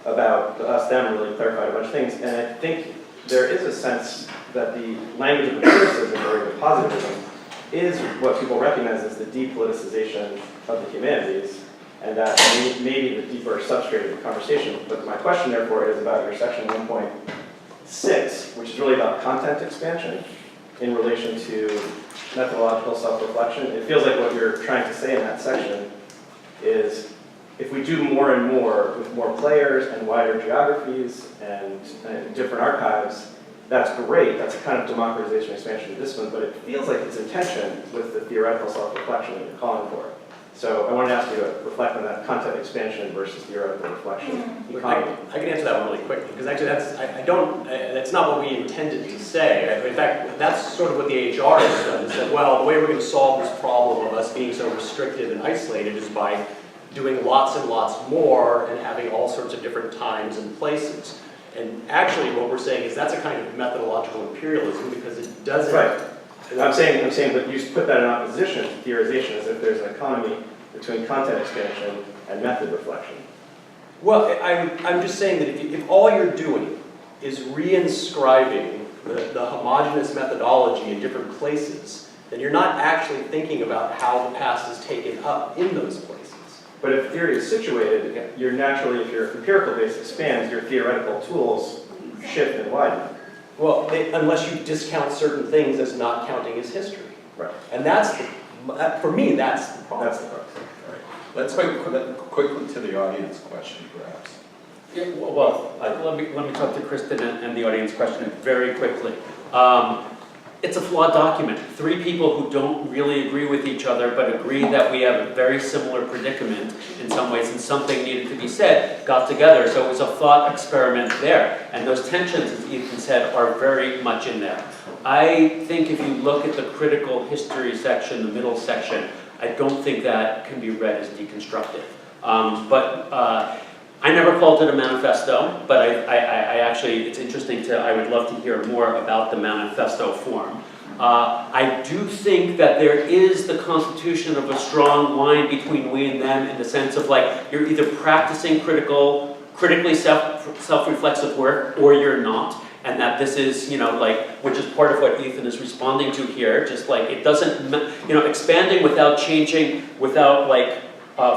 about us, them, really clarified a bunch of things. And I think there is a sense that the language of empiricism or even positivism is what people recognize as the depoliticization of the humanities, and that may be the deeper substrate of the conversation. But my question, therefore, is about your section 1.6, which is really about content expansion in relation to methodological self-reflection. It feels like what you're trying to say in that section is if we do more and more with more players and wider geographies and different archives, that's great. That's a kind of democratization, expansion of discipline, but it feels like it's in tension with the theoretical self-reflection that you're calling for. So I wanted to ask you to reflect on that content expansion versus theoretical reflection. I can answer that one really quickly, because actually that's not what we intended to say. In fact, that's sort of what the HR has done, is that, well, the way we're going to solve this problem of us being so restricted and isolated is by doing lots and lots more and having all sorts of different times and places. And actually what we're saying is that's a kind of methodological imperialism, because it doesn't... Right. I'm saying, but you put that in opposition to theorization, as if there's an economy between content expansion and method reflection. Well, I'm just saying that if all you're doing is reinscribing the homogeneous methodology in different places, then you're not actually thinking about how the past is taken up in those places. But if theory is situated, you're naturally, if your empirical base expands, your theoretical tools shift and widen. Well, unless you discount certain things as not counting as history. Right. And that's, for me, that's the problem. That's the crux. Let's go quickly to the audience question, perhaps. Yeah, let me talk to Kristen and the audience question very quickly. It's a flawed document. 3 people who don't really agree with each other, but agree that we have a very similar predicament in some ways, and something needed to be said, got together. So it was a thought experiment there. And those tensions, as Ethan said, are very much in there. I think if you look at the critical history section, the middle section, I don't think that can be read as deconstructive. I never called it a manifesto, but I actually, it's interesting I would love to hear more about the manifesto form. I do think that there is the constitution of a strong line between we and them, in the sense of, like, you're either practicing critically self-reflexive work, or you're not. And that this is, which is part of what Ethan is responding to here, just like it doesn't, expanding without changing, without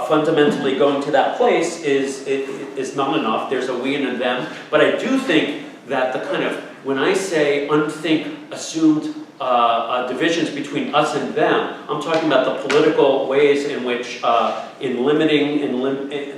fundamentally going to that place is not enough. There's a we and a them. But I do think that the kind of, when I say unthink assumed divisions between us and them, I'm talking about the political ways in which, in limiting and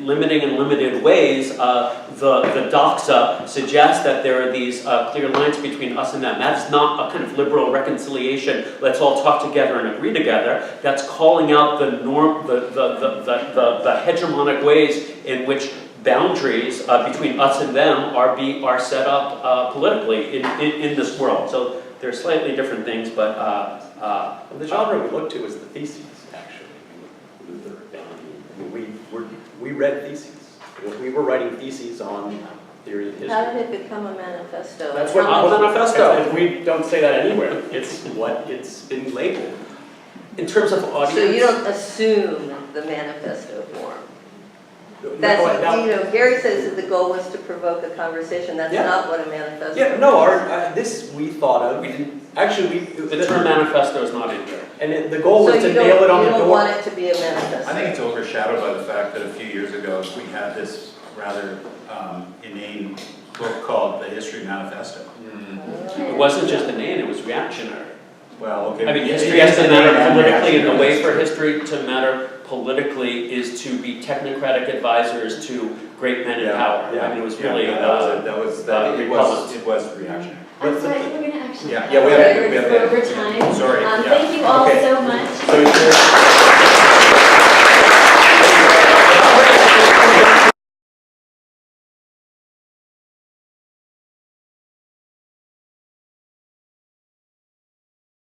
limited ways, the doxa suggests that there are these clear lines between us and them. That's not a kind of liberal reconciliation, let's all talk together and agree together. That's calling out the norm, the hegemonic ways in which boundaries between us and them are set up politically in this world. So they're slightly different things, but the genre we look to is the theses, actually. Luther, we read theses. We were writing theses on theory of history. How did it become a manifesto? That's what manifesto. We don't say that anywhere. It's what it's been labeled. In terms of audience. So you don't assume the manifesto form. That's, Gary says that the goal was to provoke a conversation. That's not what a manifesto. Yeah, no. This we thought of. We didn't actually. The term manifesto is not in there, and the goal was to nail it on the door. You don't want it to be a manifesto. I think it's overshadowed by the fact that a few years ago we had this rather inane book called The History Manifesto. It wasn't just inane; it was reactionary. Well, okay. I mean, history has to matter politically, and the way for history to matter politically is to be technocratic advisors to great men in power. Yeah. I mean, it was really it was reactionary. I'm sorry, we're going to actually we have over time. Sorry. Thank you all so much. So